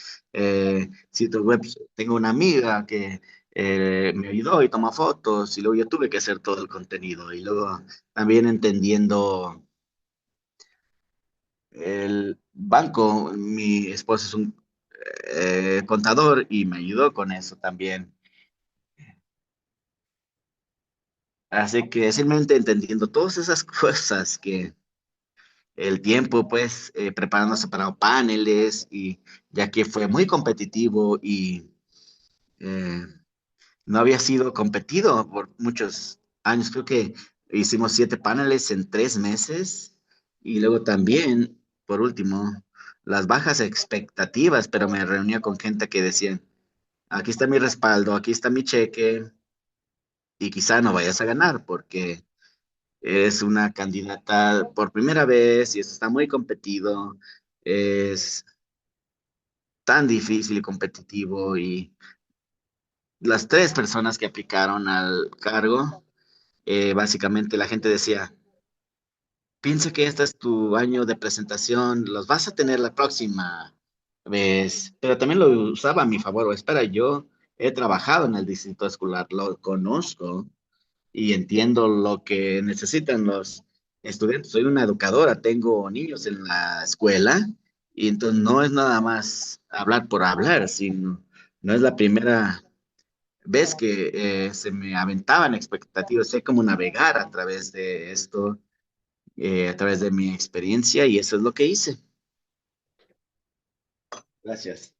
sitios web. Tengo una amiga que me ayudó y tomó fotos y luego yo tuve que hacer todo el contenido y luego también entendiendo el banco. Mi esposo es un contador y me ayudó con eso también. Así que simplemente entendiendo todas esas cosas que el tiempo, pues, preparándose para paneles y ya que fue muy competitivo y eh, no había sido competido por muchos años. Creo que hicimos 7 paneles en 3 meses y luego también, por último, las bajas expectativas, pero me reunía con gente que decían, aquí está mi respaldo, aquí está mi cheque y quizá no vayas a ganar porque es una candidata por primera vez y esto está muy competido. Es tan difícil y competitivo y las tres personas que aplicaron al cargo, básicamente la gente decía, piensa que este es tu año de presentación, los vas a tener la próxima vez, pero también lo usaba a mi favor. O espera, yo he trabajado en el distrito escolar, lo conozco y entiendo lo que necesitan los estudiantes. Soy una educadora, tengo niños en la escuela y entonces no es nada más hablar por hablar, sino no es la primera vez que se me aventaban expectativas. Sé cómo navegar a través de esto, a través de mi experiencia y eso es lo que hice. Gracias.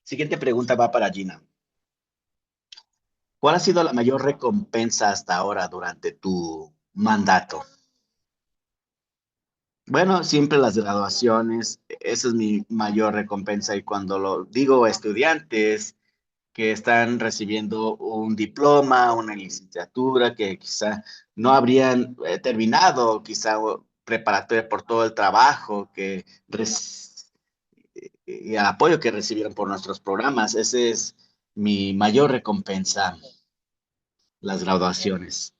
Siguiente pregunta va para Gina. ¿Cuál ha sido la mayor recompensa hasta ahora durante tu mandato? Bueno, siempre las graduaciones, esa es mi mayor recompensa y cuando lo digo a estudiantes que están recibiendo un diploma, una licenciatura, que quizá no habrían terminado, quizá preparatoria por todo el trabajo y el apoyo que recibieron por nuestros programas, ese es mi mayor recompensa. las graduaciones.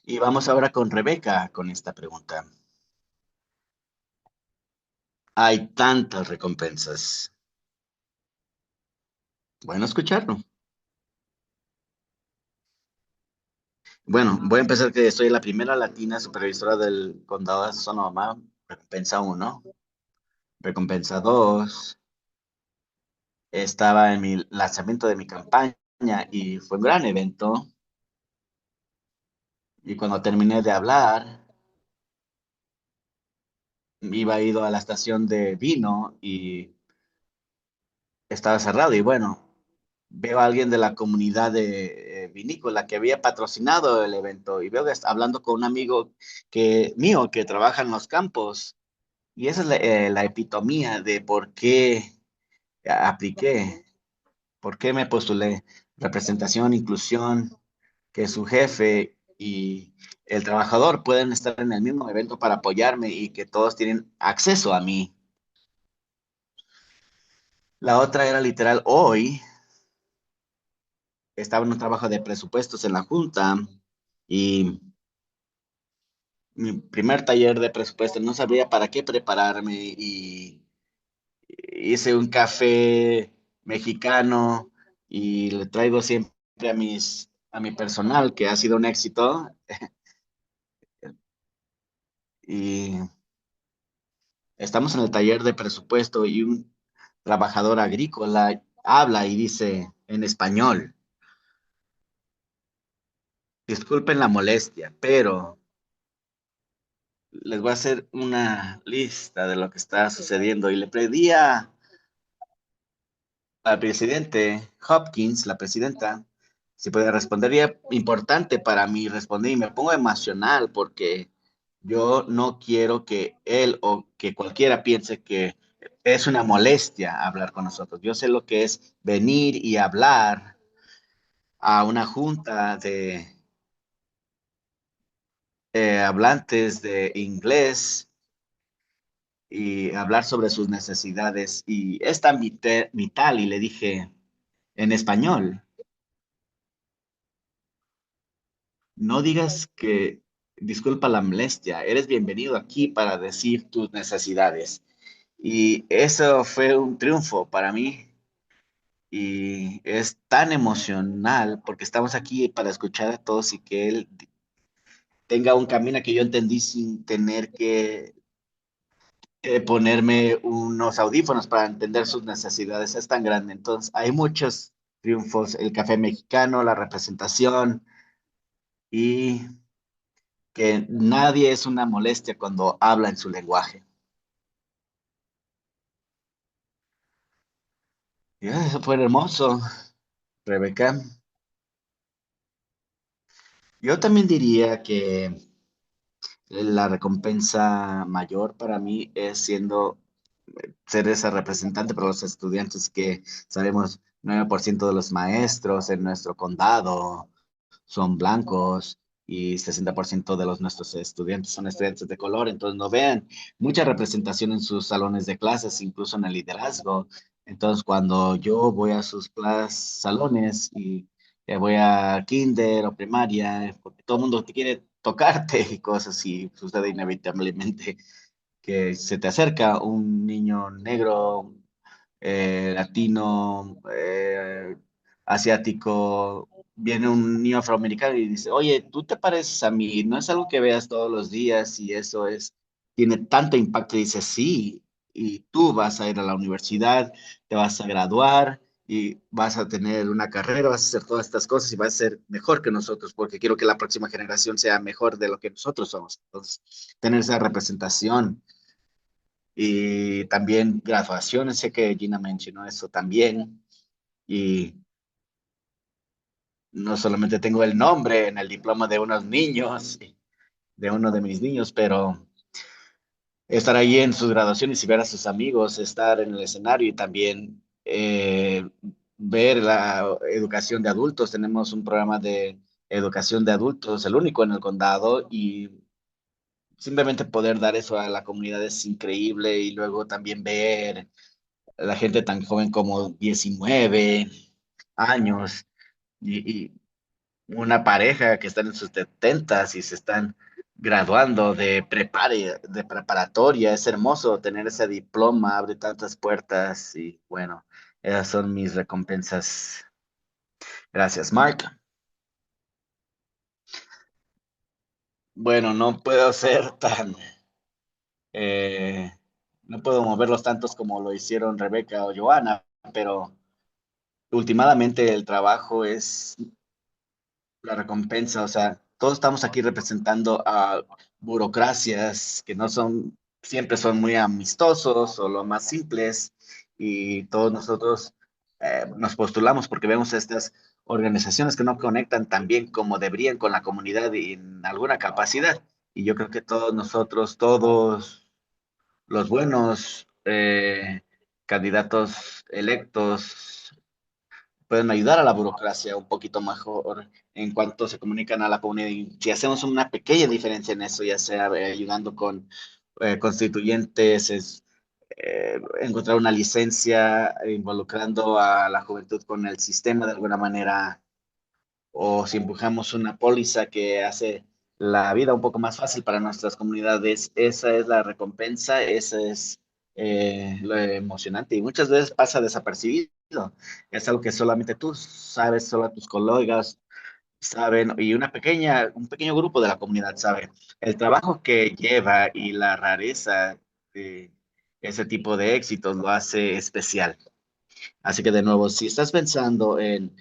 Y vamos ahora con Rebeca con esta pregunta. Hay tantas recompensas. Bueno escucharlo. Bueno, voy a empezar que soy la primera latina supervisora del condado de Sonoma. Recompensa uno. Recompensa dos. Estaba en mi lanzamiento de mi campaña y fue un gran evento. Y cuando terminé de hablar, iba ido a la estación de vino y estaba cerrado. Y bueno, veo a alguien de la comunidad de vinícola que había patrocinado el evento y veo que está hablando con un amigo mío que trabaja en los campos. Y esa es la epitomía de por qué apliqué, por qué me postulé. Representación, inclusión, que su jefe y el trabajador pueden estar en el mismo evento para apoyarme y que todos tienen acceso a mí. La otra era literal, hoy estaba en un trabajo de presupuestos en la junta y mi primer taller de presupuestos no sabía para qué prepararme y hice un café mexicano y le traigo siempre a mi personal que ha sido un éxito y estamos en el taller de presupuesto y un trabajador agrícola habla y dice en español, disculpen la molestia, pero les voy a hacer una lista de lo que está sucediendo y le pedí al presidente Hopkins, la presidenta, si podía responder. Y es importante para mí responder y me pongo emocional porque yo no quiero que él o que cualquiera piense que es una molestia hablar con nosotros. Yo sé lo que es venir y hablar a una junta de hablantes de inglés y hablar sobre sus necesidades. Y es tan vital, y le dije en español, no digas que, disculpa la molestia, eres bienvenido aquí para decir tus necesidades. Y eso fue un triunfo para mí y es tan emocional porque estamos aquí para escuchar a todos y que él tenga un camino que yo entendí sin tener que ponerme unos audífonos para entender sus necesidades. Es tan grande. Entonces, hay muchos triunfos, el café mexicano, la representación y que nadie es una molestia cuando habla en su lenguaje. Y eso fue hermoso, Rebeca. Yo también diría que la recompensa mayor para mí es ser esa representante para los estudiantes que sabemos 9% de los maestros en nuestro condado son blancos y 60% de los nuestros estudiantes son estudiantes de color, entonces no vean mucha representación en sus salones de clases, incluso en el liderazgo. Entonces, cuando yo voy a sus salones y voy a kinder o primaria, porque todo el mundo te quiere tocarte y cosas, y sucede inevitablemente que se te acerca un niño negro, latino, asiático, viene un niño afroamericano y dice, oye, tú te pareces a mí, no es algo que veas todos los días y eso tiene tanto impacto. Y dice, sí, y tú vas a ir a la universidad, te vas a graduar y vas a tener una carrera, vas a hacer todas estas cosas y vas a ser mejor que nosotros, porque quiero que la próxima generación sea mejor de lo que nosotros somos. Entonces, tener esa representación y también graduaciones, sé que Gina mencionó eso también, y no solamente tengo el nombre en el diploma de unos niños, de uno de mis niños, pero estar ahí en sus graduaciones y ver a sus amigos, estar en el escenario y también ver la educación de adultos. Tenemos un programa de educación de adultos, el único en el condado, y simplemente poder dar eso a la comunidad es increíble y luego también ver la gente tan joven como 19 años y una pareja que están en sus setentas y se están graduando de preparatoria. Es hermoso tener ese diploma, abre tantas puertas y bueno, esas son mis recompensas. Gracias, Mark. Bueno, no puedo ser tan, eh, no puedo moverlos tantos como lo hicieron Rebeca o Joana, pero últimamente el trabajo es la recompensa. O sea, todos estamos aquí representando a burocracias que no son, siempre son muy amistosos o lo más simples, y todos nosotros nos postulamos porque vemos estas organizaciones que no conectan tan bien como deberían con la comunidad y en alguna capacidad. Y yo creo que todos nosotros, todos los buenos candidatos electos, pueden ayudar a la burocracia un poquito mejor en cuanto se comunican a la comunidad. Y si hacemos una pequeña diferencia en eso, ya sea ayudando con constituyentes, encontrar una licencia, involucrando a la juventud con el sistema de alguna manera, o si empujamos una póliza que hace la vida un poco más fácil para nuestras comunidades, esa es la recompensa, esa es lo emocionante y muchas veces pasa desapercibido. Es algo que solamente tú sabes, solo tus colegas saben y un pequeño grupo de la comunidad sabe. El trabajo que lleva y la rareza de ese tipo de éxitos lo hace especial. Así que de nuevo, si estás pensando en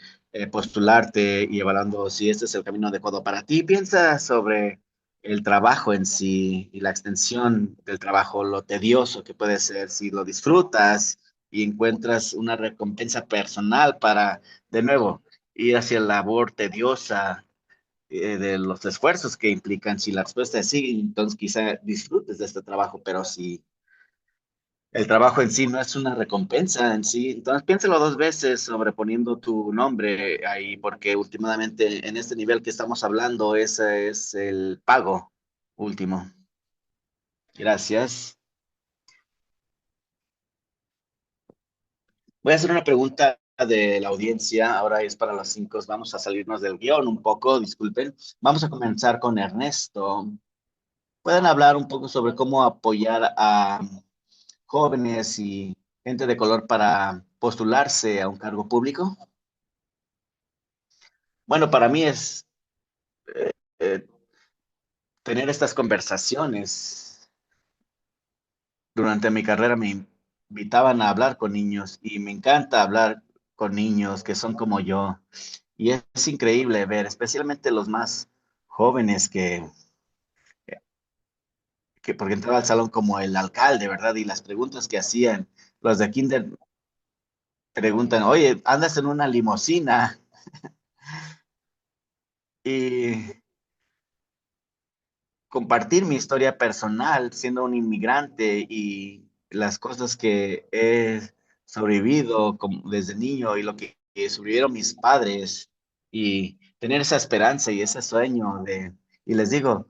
postularte y evaluando si este es el camino adecuado para ti, piensa sobre el trabajo en sí y la extensión del trabajo, lo tedioso que puede ser, si lo disfrutas y encuentras una recompensa personal para, de nuevo, ir hacia la labor tediosa de los esfuerzos que implican. Si la respuesta es sí, entonces quizá disfrutes de este trabajo, pero si el trabajo en sí no es una recompensa en sí. Entonces piénsalo dos veces sobreponiendo tu nombre ahí, porque últimamente en este nivel que estamos hablando, ese es el pago último. Gracias. Voy a hacer una pregunta de la audiencia. Ahora es para los cinco. Vamos a salirnos del guión un poco, disculpen. Vamos a comenzar con Ernesto. ¿Pueden hablar un poco sobre cómo apoyar a jóvenes y gente de color para postularse a un cargo público? Bueno, para mí es eh, tener estas conversaciones. Durante mi carrera me invitaban a hablar con niños y me encanta hablar con niños que son como yo. Y es increíble ver, especialmente los más jóvenes porque entraba al salón como el alcalde, ¿verdad? Y las preguntas que hacían, los de kinder preguntan, oye, andas en una limusina y compartir mi historia personal siendo un inmigrante y las cosas que he sobrevivido desde niño y lo que sobrevivieron mis padres y tener esa esperanza y ese sueño y les digo,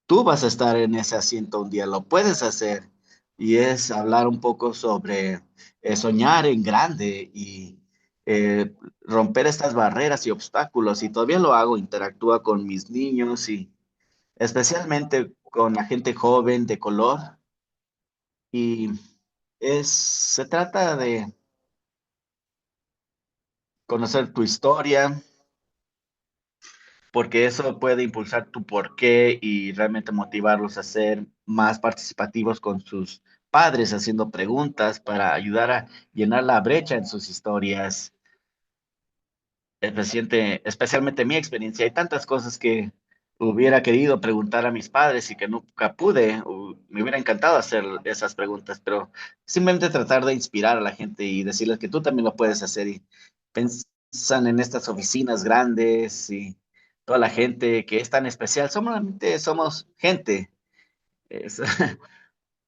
tú vas a estar en ese asiento un día, lo puedes hacer. Y es hablar un poco sobre soñar en grande y romper estas barreras y obstáculos. Y todavía lo hago, interactúa con mis niños y especialmente con la gente joven de color. Y se trata de conocer tu historia, porque eso puede impulsar tu porqué y realmente motivarlos a ser más participativos con sus padres, haciendo preguntas para ayudar a llenar la brecha en sus historias. Especialmente mi experiencia. Hay tantas cosas que hubiera querido preguntar a mis padres y que nunca pude. Me hubiera encantado hacer esas preguntas, pero simplemente tratar de inspirar a la gente y decirles que tú también lo puedes hacer. Y piensan en estas oficinas grandes y toda la gente que es tan especial. Solamente somos gente. Es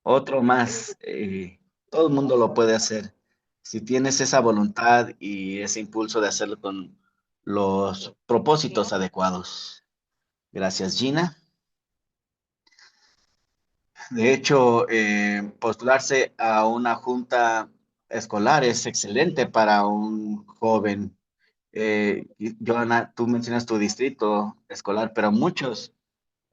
otro más. Todo el mundo lo puede hacer. Si tienes esa voluntad y ese impulso de hacerlo con los propósitos adecuados. Gracias, Gina. De hecho, postularse a una junta escolar es excelente para un joven. Joana, tú mencionas tu distrito escolar, pero muchos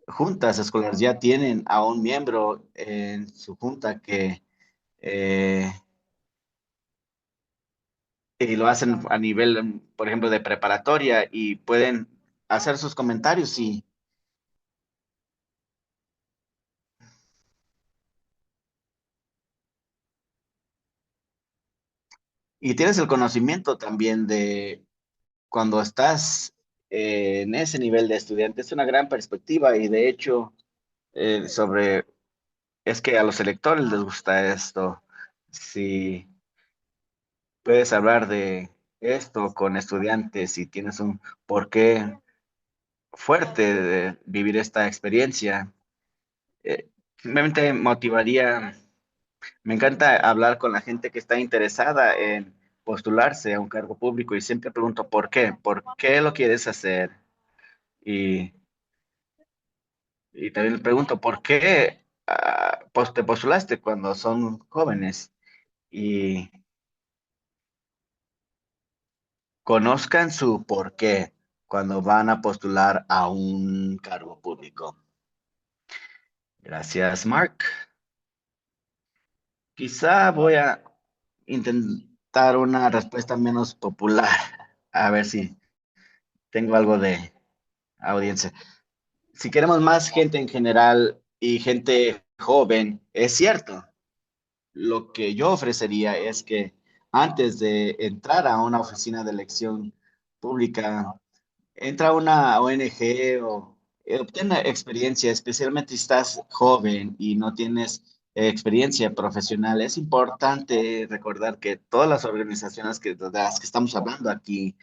juntas escolares ya tienen a un miembro en su junta que eh, y lo hacen a nivel, por ejemplo, de preparatoria y pueden hacer sus comentarios y tienes el conocimiento también de cuando estás en ese nivel de estudiante. Es una gran perspectiva y de hecho sobre, es que a los electores les gusta esto. Si puedes hablar de esto con estudiantes y tienes un porqué fuerte de vivir esta experiencia, simplemente motivaría. Me encanta hablar con la gente que está interesada en postularse a un cargo público y siempre pregunto ¿por qué lo quieres hacer? Y, y también le pregunto ¿por qué te postulaste cuando son jóvenes? Y conozcan su por qué cuando van a postular a un cargo público. Gracias, Mark. Quizá voy a intentar una respuesta menos popular, a ver si tengo algo de audiencia. Si queremos más gente en general y gente joven, es cierto. Lo que yo ofrecería es que antes de entrar a una oficina de elección pública, entra a una ONG o obtén experiencia, especialmente si estás joven y no tienes experiencia profesional. Es importante recordar que todas las organizaciones de las que estamos hablando aquí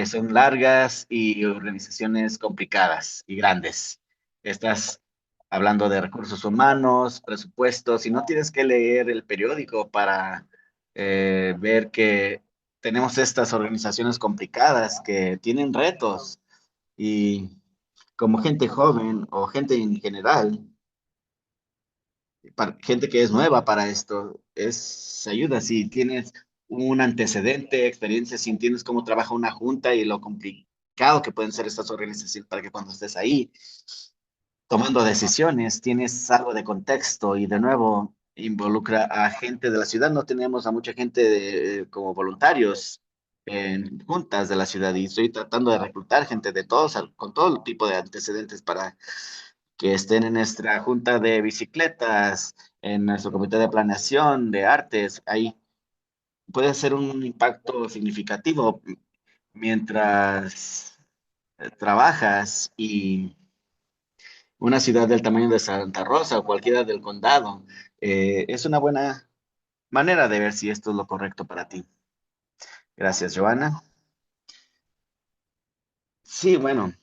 son largas y organizaciones complicadas y grandes. Estás hablando de recursos humanos, presupuestos, y no tienes que leer el periódico para ver que tenemos estas organizaciones complicadas que tienen retos y como gente joven o gente en general, gente que es nueva para esto, es ayuda si tienes un antecedente, experiencia, si entiendes cómo trabaja una junta y lo complicado que pueden ser estas organizaciones para que cuando estés ahí tomando decisiones tienes algo de contexto y de nuevo involucra a gente de la ciudad. No tenemos a mucha gente como voluntarios en juntas de la ciudad y estoy tratando de reclutar gente de todos, con todo tipo de antecedentes para que estén en nuestra junta de bicicletas, en nuestro comité de planeación, de artes, ahí puede ser un impacto significativo mientras trabajas y una ciudad del tamaño de Santa Rosa o cualquiera del condado, es una buena manera de ver si esto es lo correcto para ti. Gracias, Joana. Sí, bueno,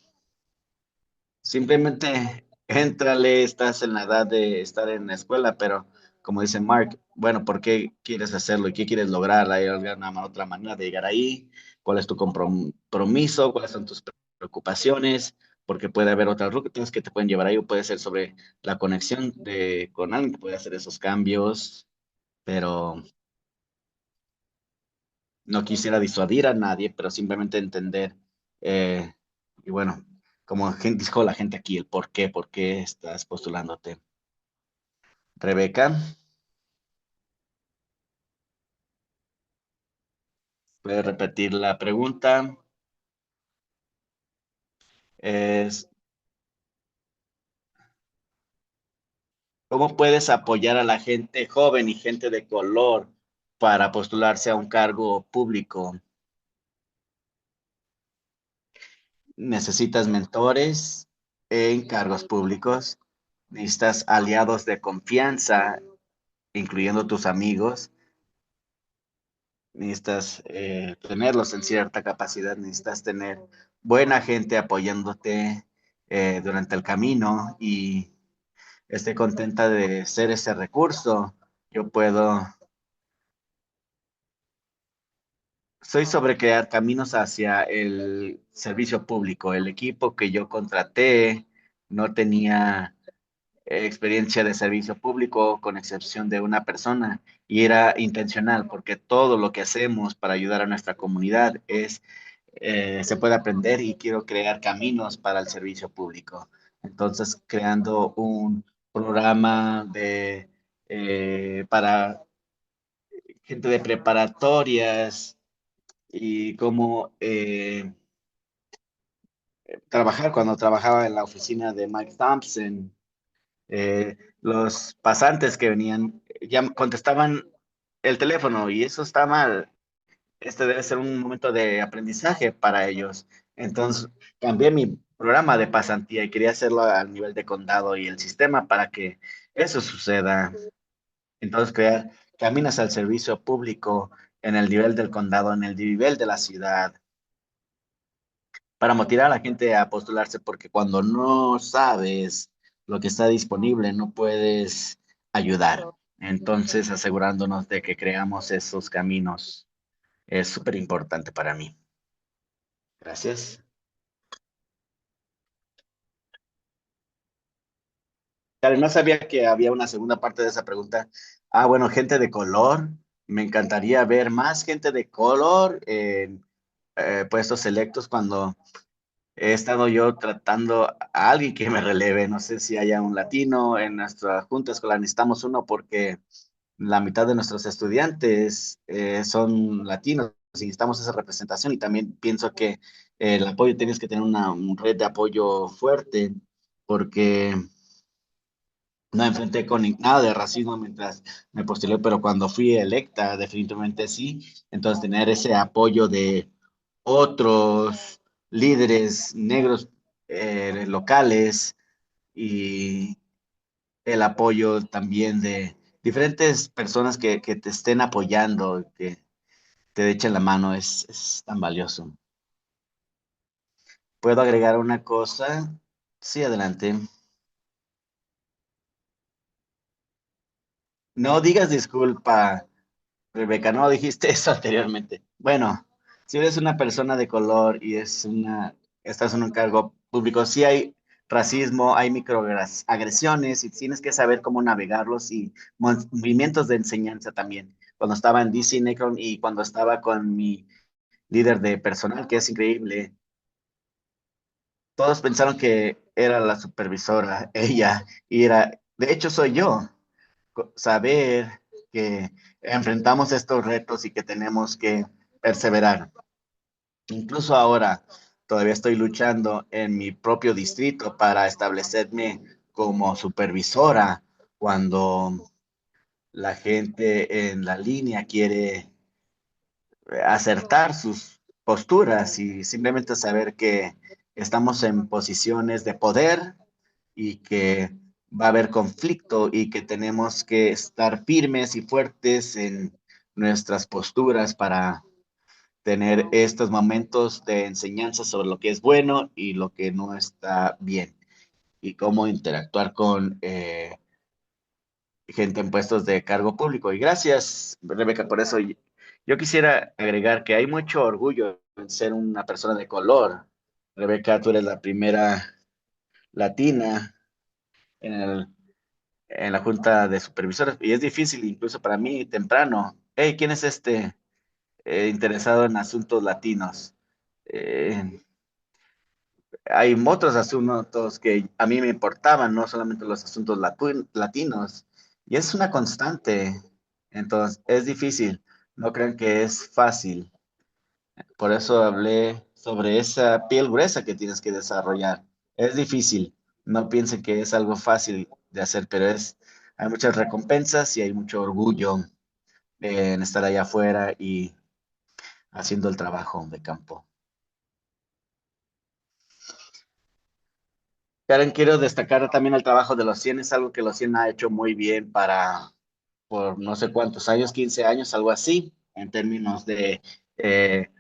simplemente éntrale, estás en la edad de estar en la escuela, pero como dice Mark, bueno, ¿por qué quieres hacerlo y qué quieres lograr? ¿Hay alguna otra manera de llegar ahí? ¿Cuál es tu compromiso? ¿Cuáles son tus preocupaciones? Porque puede haber otras rutas que te pueden llevar ahí, o puede ser sobre la conexión con alguien que puede hacer esos cambios, pero no quisiera disuadir a nadie, pero simplemente entender, eh, y bueno, como gente, dijo la gente aquí, el por qué estás postulándote. Rebeca, ¿puedes repetir la pregunta? Es, ¿cómo puedes apoyar a la gente joven y gente de color para postularse a un cargo público? Necesitas mentores en cargos públicos, necesitas aliados de confianza, incluyendo tus amigos, necesitas tenerlos en cierta capacidad, necesitas tener buena gente apoyándote durante el camino y esté contenta de ser ese recurso. Yo puedo, soy sobre crear caminos hacia el servicio público. El equipo que yo contraté no tenía experiencia de servicio público, con excepción de una persona, y era intencional, porque todo lo que hacemos para ayudar a nuestra comunidad es se puede aprender y quiero crear caminos para el servicio público. Entonces, creando un programa para gente de preparatorias y cómo trabajar cuando trabajaba en la oficina de Mike Thompson. Los pasantes que venían ya contestaban el teléfono y eso está mal. Este debe ser un momento de aprendizaje para ellos. Entonces, cambié mi programa de pasantía y quería hacerlo al nivel de condado y el sistema para que eso suceda. Entonces, crear caminas al servicio público en el nivel del condado, en el nivel de la ciudad, para motivar a la gente a postularse, porque cuando no sabes lo que está disponible, no puedes ayudar. Entonces, asegurándonos de que creamos esos caminos es súper importante para mí. Gracias. Karen, no sabía que había una segunda parte de esa pregunta. Ah, bueno, gente de color. Me encantaría ver más gente de color en puestos electos cuando he estado yo tratando a alguien que me releve. No sé si haya un latino en nuestra junta escolar. Necesitamos uno porque la mitad de nuestros estudiantes son latinos y necesitamos esa representación. Y también pienso que el apoyo, tienes que tener una red de apoyo fuerte porque no enfrenté con nada de racismo mientras me postulé, pero cuando fui electa, definitivamente sí. Entonces, tener ese apoyo de otros líderes negros locales y el apoyo también de diferentes personas que te estén apoyando, que te echen la mano, es tan valioso. ¿Puedo agregar una cosa? Sí, adelante. No digas disculpa. Rebeca, no dijiste eso anteriormente. Bueno, si eres una persona de color y estás en un cargo público, sí hay racismo, hay microagresiones y tienes que saber cómo navegarlos y movimientos de enseñanza también. Cuando estaba en DC Necron y cuando estaba con mi líder de personal, que es increíble, todos pensaron que era la supervisora, ella, y de hecho soy yo. Saber que enfrentamos estos retos y que tenemos que perseverar. Incluso ahora todavía estoy luchando en mi propio distrito para establecerme como supervisora cuando la gente en la línea quiere acertar sus posturas y simplemente saber que estamos en posiciones de poder y que va a haber conflicto y que tenemos que estar firmes y fuertes en nuestras posturas para tener estos momentos de enseñanza sobre lo que es bueno y lo que no está bien y cómo interactuar con gente en puestos de cargo público. Y gracias, Rebeca, por eso. Yo quisiera agregar que hay mucho orgullo en ser una persona de color. Rebeca, tú eres la primera latina en en la junta de supervisores y es difícil incluso para mí temprano. Hey, ¿quién es este interesado en asuntos latinos? Eh, Hay otros asuntos que a mí me importaban, no solamente los asuntos latinos. Y es una constante. Entonces, es difícil. No crean que es fácil. Por eso hablé sobre esa piel gruesa que tienes que desarrollar. Es difícil. No piensen que es algo fácil de hacer, pero hay muchas recompensas y hay mucho orgullo en estar allá afuera y haciendo el trabajo de campo. Karen, quiero destacar también el trabajo de los 100. Es algo que los 100 ha hecho muy bien por no sé cuántos años, 15 años, algo así, en términos de eh,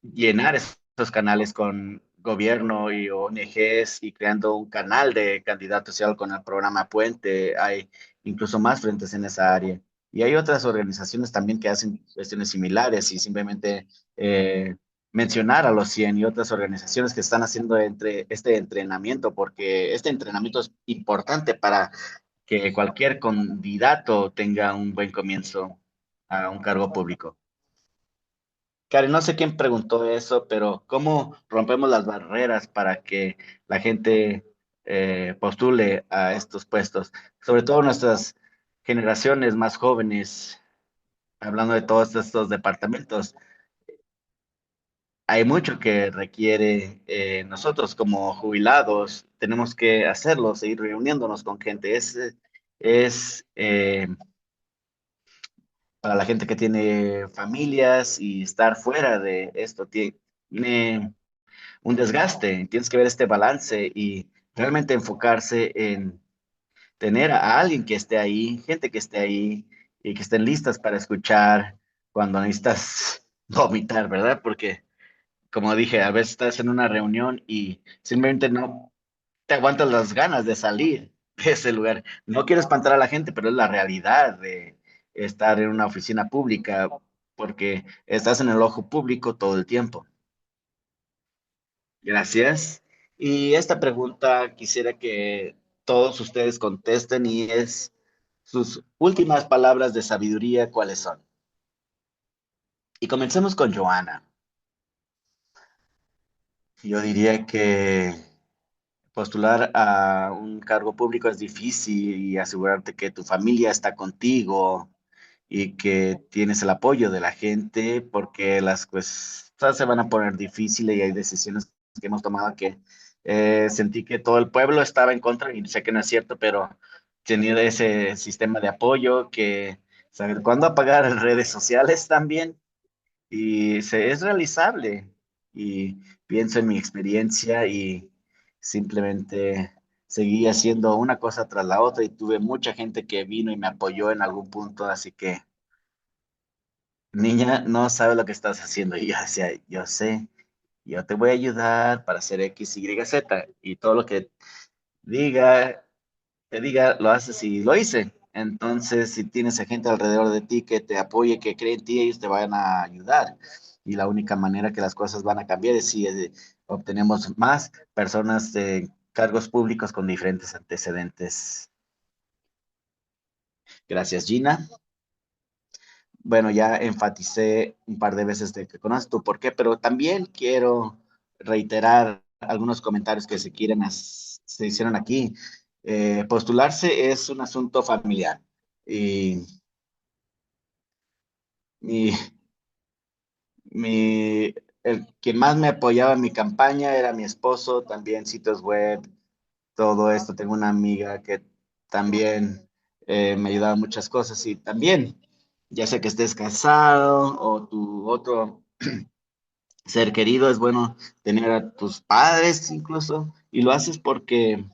llenar esos canales con gobierno y ONGs y creando un canal de candidato social con el programa Puente. Hay incluso más frentes en esa área. Y hay otras organizaciones también que hacen cuestiones similares y simplemente mencionar a los 100 y otras organizaciones que están haciendo este entrenamiento, porque este entrenamiento es importante para que cualquier candidato tenga un buen comienzo a un cargo público. Karen, no sé quién preguntó eso, pero ¿cómo rompemos las barreras para que la gente postule a estos puestos? Sobre todo nuestras generaciones más jóvenes, hablando de todos estos departamentos, hay mucho que requiere nosotros como jubilados, tenemos que hacerlo, seguir reuniéndonos con gente. Es para la gente que tiene familias y estar fuera de esto tiene un desgaste. Tienes que ver este balance y realmente enfocarse en tener a alguien que esté ahí, gente que esté ahí y que estén listas para escuchar cuando necesitas vomitar, ¿verdad? Porque, como dije, a veces estás en una reunión y simplemente no te aguantas las ganas de salir de ese lugar. No quiero espantar a la gente, pero es la realidad de estar en una oficina pública porque estás en el ojo público todo el tiempo. Gracias. Y esta pregunta quisiera que todos ustedes contesten y es sus últimas palabras de sabiduría, ¿cuáles son? Y comencemos con Joana. Yo diría que postular a un cargo público es difícil y asegurarte que tu familia está contigo y que tienes el apoyo de la gente porque las cosas se van a poner difíciles y hay decisiones que hemos tomado que sentí que todo el pueblo estaba en contra y sé que no es cierto, pero tener ese sistema de apoyo que saber cuándo apagar redes sociales también es realizable. Y pienso en mi experiencia y simplemente seguí haciendo una cosa tras la otra y tuve mucha gente que vino y me apoyó en algún punto, así que, niña, no sabes lo que estás haciendo. Y yo decía, yo sé, yo te voy a ayudar para hacer X, Y, Z. Y todo lo que diga te diga, lo haces y lo hice. Entonces, si tienes a gente alrededor de ti que te apoye, que cree en ti, ellos te van a ayudar. Y la única manera que las cosas van a cambiar es si obtenemos más personas de cargos públicos con diferentes antecedentes. Gracias, Gina. Bueno, ya enfaticé un par de veces de que conoces tu por qué, pero también quiero reiterar algunos comentarios que se hicieron aquí. Postularse es un asunto familiar. Y mi, quien más me apoyaba en mi campaña era mi esposo, también sitios web, todo esto. Tengo una amiga que también me ayudaba en muchas cosas y también, ya sea que estés casado o tu otro ser querido, es bueno tener a tus padres incluso y lo haces porque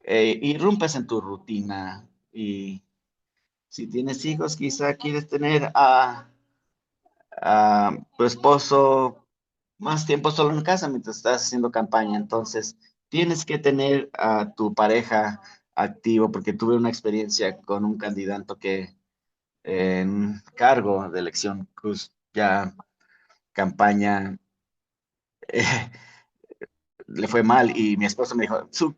irrumpes en tu rutina y si tienes hijos, quizá quieres tener a tu esposo más tiempo solo en casa mientras estás haciendo campaña. Entonces, tienes que tener a tu pareja activo, porque tuve una experiencia con un candidato que en cargo de elección, pues ya campaña, eh, le fue mal y mi esposo me dijo, su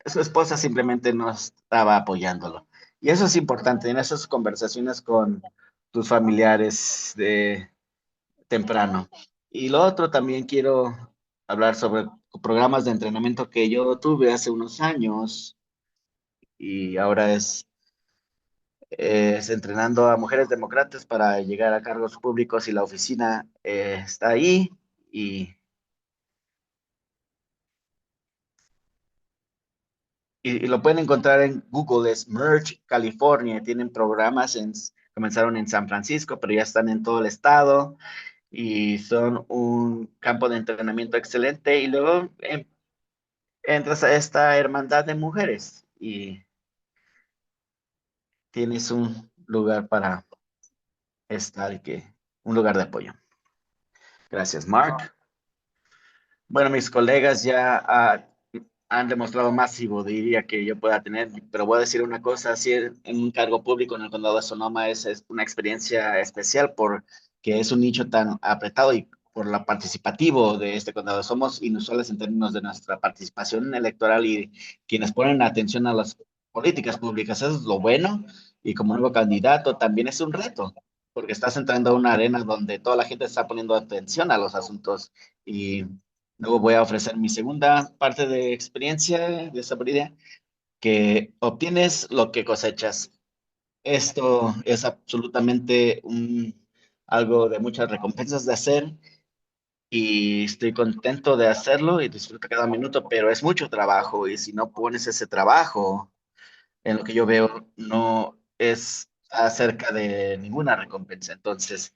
esposa simplemente no estaba apoyándolo. Y eso es importante en esas conversaciones con tus familiares de temprano. Y lo otro también quiero hablar sobre programas de entrenamiento que yo tuve hace unos años y ahora es entrenando a mujeres demócratas para llegar a cargos públicos y la oficina está ahí y, y lo pueden encontrar en Google, es Merge California, tienen programas, comenzaron en San Francisco, pero ya están en todo el estado y son un campo de entrenamiento excelente y luego entras a esta hermandad de mujeres y tienes un lugar para estar un lugar de apoyo. Gracias, Mark. Bueno, mis colegas ya han demostrado máximo, diría que yo pueda tener, pero voy a decir una cosa, si en un cargo público en el condado de Sonoma es una experiencia especial porque es un nicho tan apretado y por lo participativo de este condado. Somos inusuales en términos de nuestra participación electoral y quienes ponen atención a las políticas públicas. Eso es lo bueno y como nuevo candidato también es un reto porque estás entrando a una arena donde toda la gente está poniendo atención a los asuntos y luego voy a ofrecer mi segunda parte de experiencia de sabiduría, que obtienes lo que cosechas. Esto es absolutamente algo de muchas recompensas de hacer y estoy contento de hacerlo y disfruto cada minuto, pero es mucho trabajo y si no pones ese trabajo, en lo que yo veo, no es acerca de ninguna recompensa. Entonces,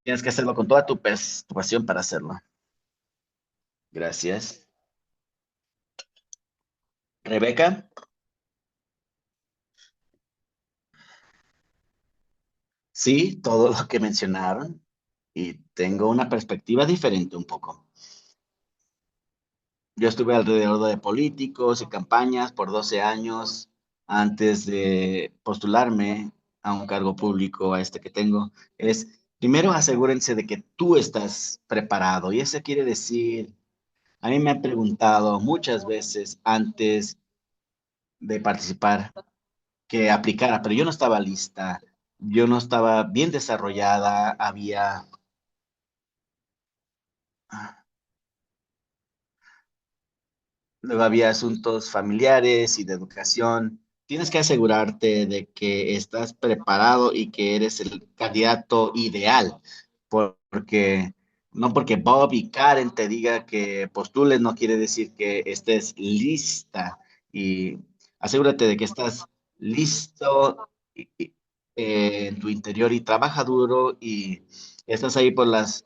tienes que hacerlo con toda tu pasión para hacerlo. Gracias. Rebeca, sí, todo lo que mencionaron y tengo una perspectiva diferente un poco. Yo estuve alrededor de políticos y campañas por 12 años antes de postularme a un cargo público, a este que tengo. Primero asegúrense de que tú estás preparado y eso quiere decir, a mí me han preguntado muchas veces antes de participar que aplicara, pero yo no estaba lista, yo no estaba bien desarrollada, luego había asuntos familiares y de educación. Tienes que asegurarte de que estás preparado y que eres el candidato ideal, porque no porque Bob y Karen te diga que postules no quiere decir que estés lista. Y asegúrate de que estás listo en tu interior y trabaja duro y estás ahí por las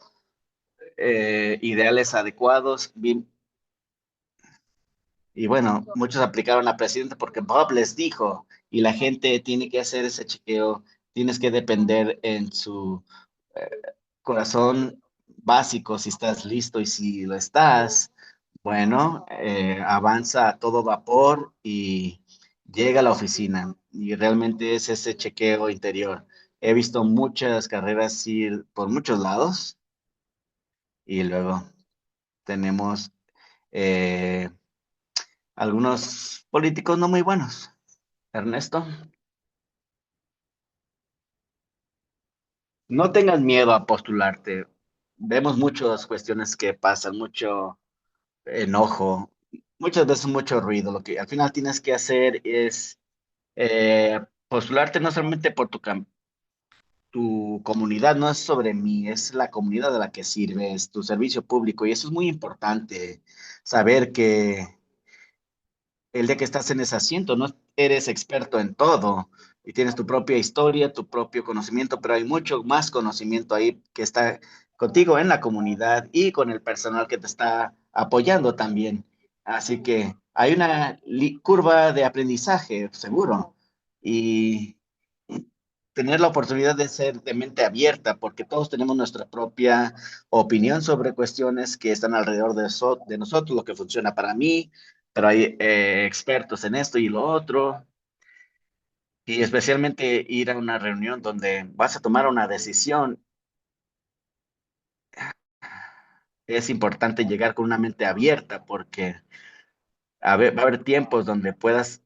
ideales adecuados. Y bueno, muchos aplicaron a presidente porque Bob les dijo, y la gente tiene que hacer ese chequeo, tienes que depender en su eh, corazón básico si estás listo y si lo estás, bueno, avanza a todo vapor y llega a la oficina. Y realmente es ese chequeo interior. He visto muchas carreras ir por muchos lados y luego tenemos eh, algunos políticos no muy buenos. Ernesto, no tengas miedo a postularte. Vemos muchas cuestiones que pasan, mucho enojo, muchas veces mucho ruido. Lo que al final tienes que hacer es postularte no solamente por tu comunidad, no es sobre mí, es la comunidad a la que sirves, tu servicio público. Y eso es muy importante, saber que el día que estás en ese asiento, no eres experto en todo y tienes tu propia historia, tu propio conocimiento, pero hay mucho más conocimiento ahí que está contigo en la comunidad y con el personal que te está apoyando también. Así que hay una curva de aprendizaje, seguro, y tener la oportunidad de ser de mente abierta, porque todos tenemos nuestra propia opinión sobre cuestiones que están alrededor de nosotros, lo que funciona para mí, pero hay expertos en esto y lo otro, y especialmente ir a una reunión donde vas a tomar una decisión, es importante llegar con una mente abierta, porque va a haber tiempos donde puedas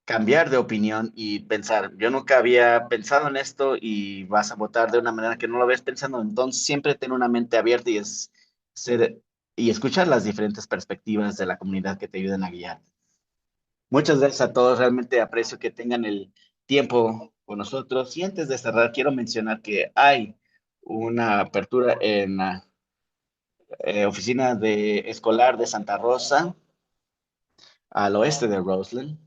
cambiar de opinión y pensar, yo nunca había pensado en esto y vas a votar de una manera que no lo habías pensado, entonces siempre ten una mente abierta ser, y escuchar las diferentes perspectivas de la comunidad que te ayuden a guiar. Muchas gracias a todos, realmente aprecio que tengan el tiempo con nosotros y antes de cerrar quiero mencionar que hay una apertura en la oficina de escolar de Santa Rosa al oeste de Roseland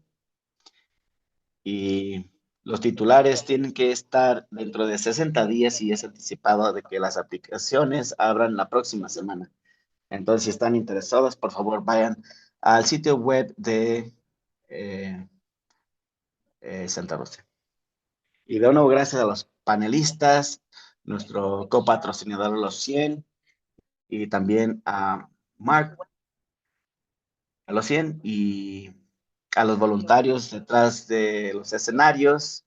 y los titulares tienen que estar dentro de 60 días y es anticipado de que las aplicaciones abran la próxima semana. Entonces, si están interesados, por favor, vayan al sitio web de eh, Santa Rosa. Y de nuevo, gracias a los panelistas, nuestro copatrocinador Los 100 y también a Mark a Los 100 y a los voluntarios detrás de los escenarios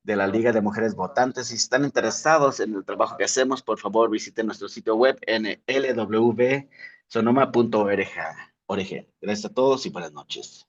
de la Liga de Mujeres Votantes. Si están interesados en el trabajo que hacemos, por favor visiten nuestro sitio web en lwsonoma.org. Gracias a todos y buenas noches.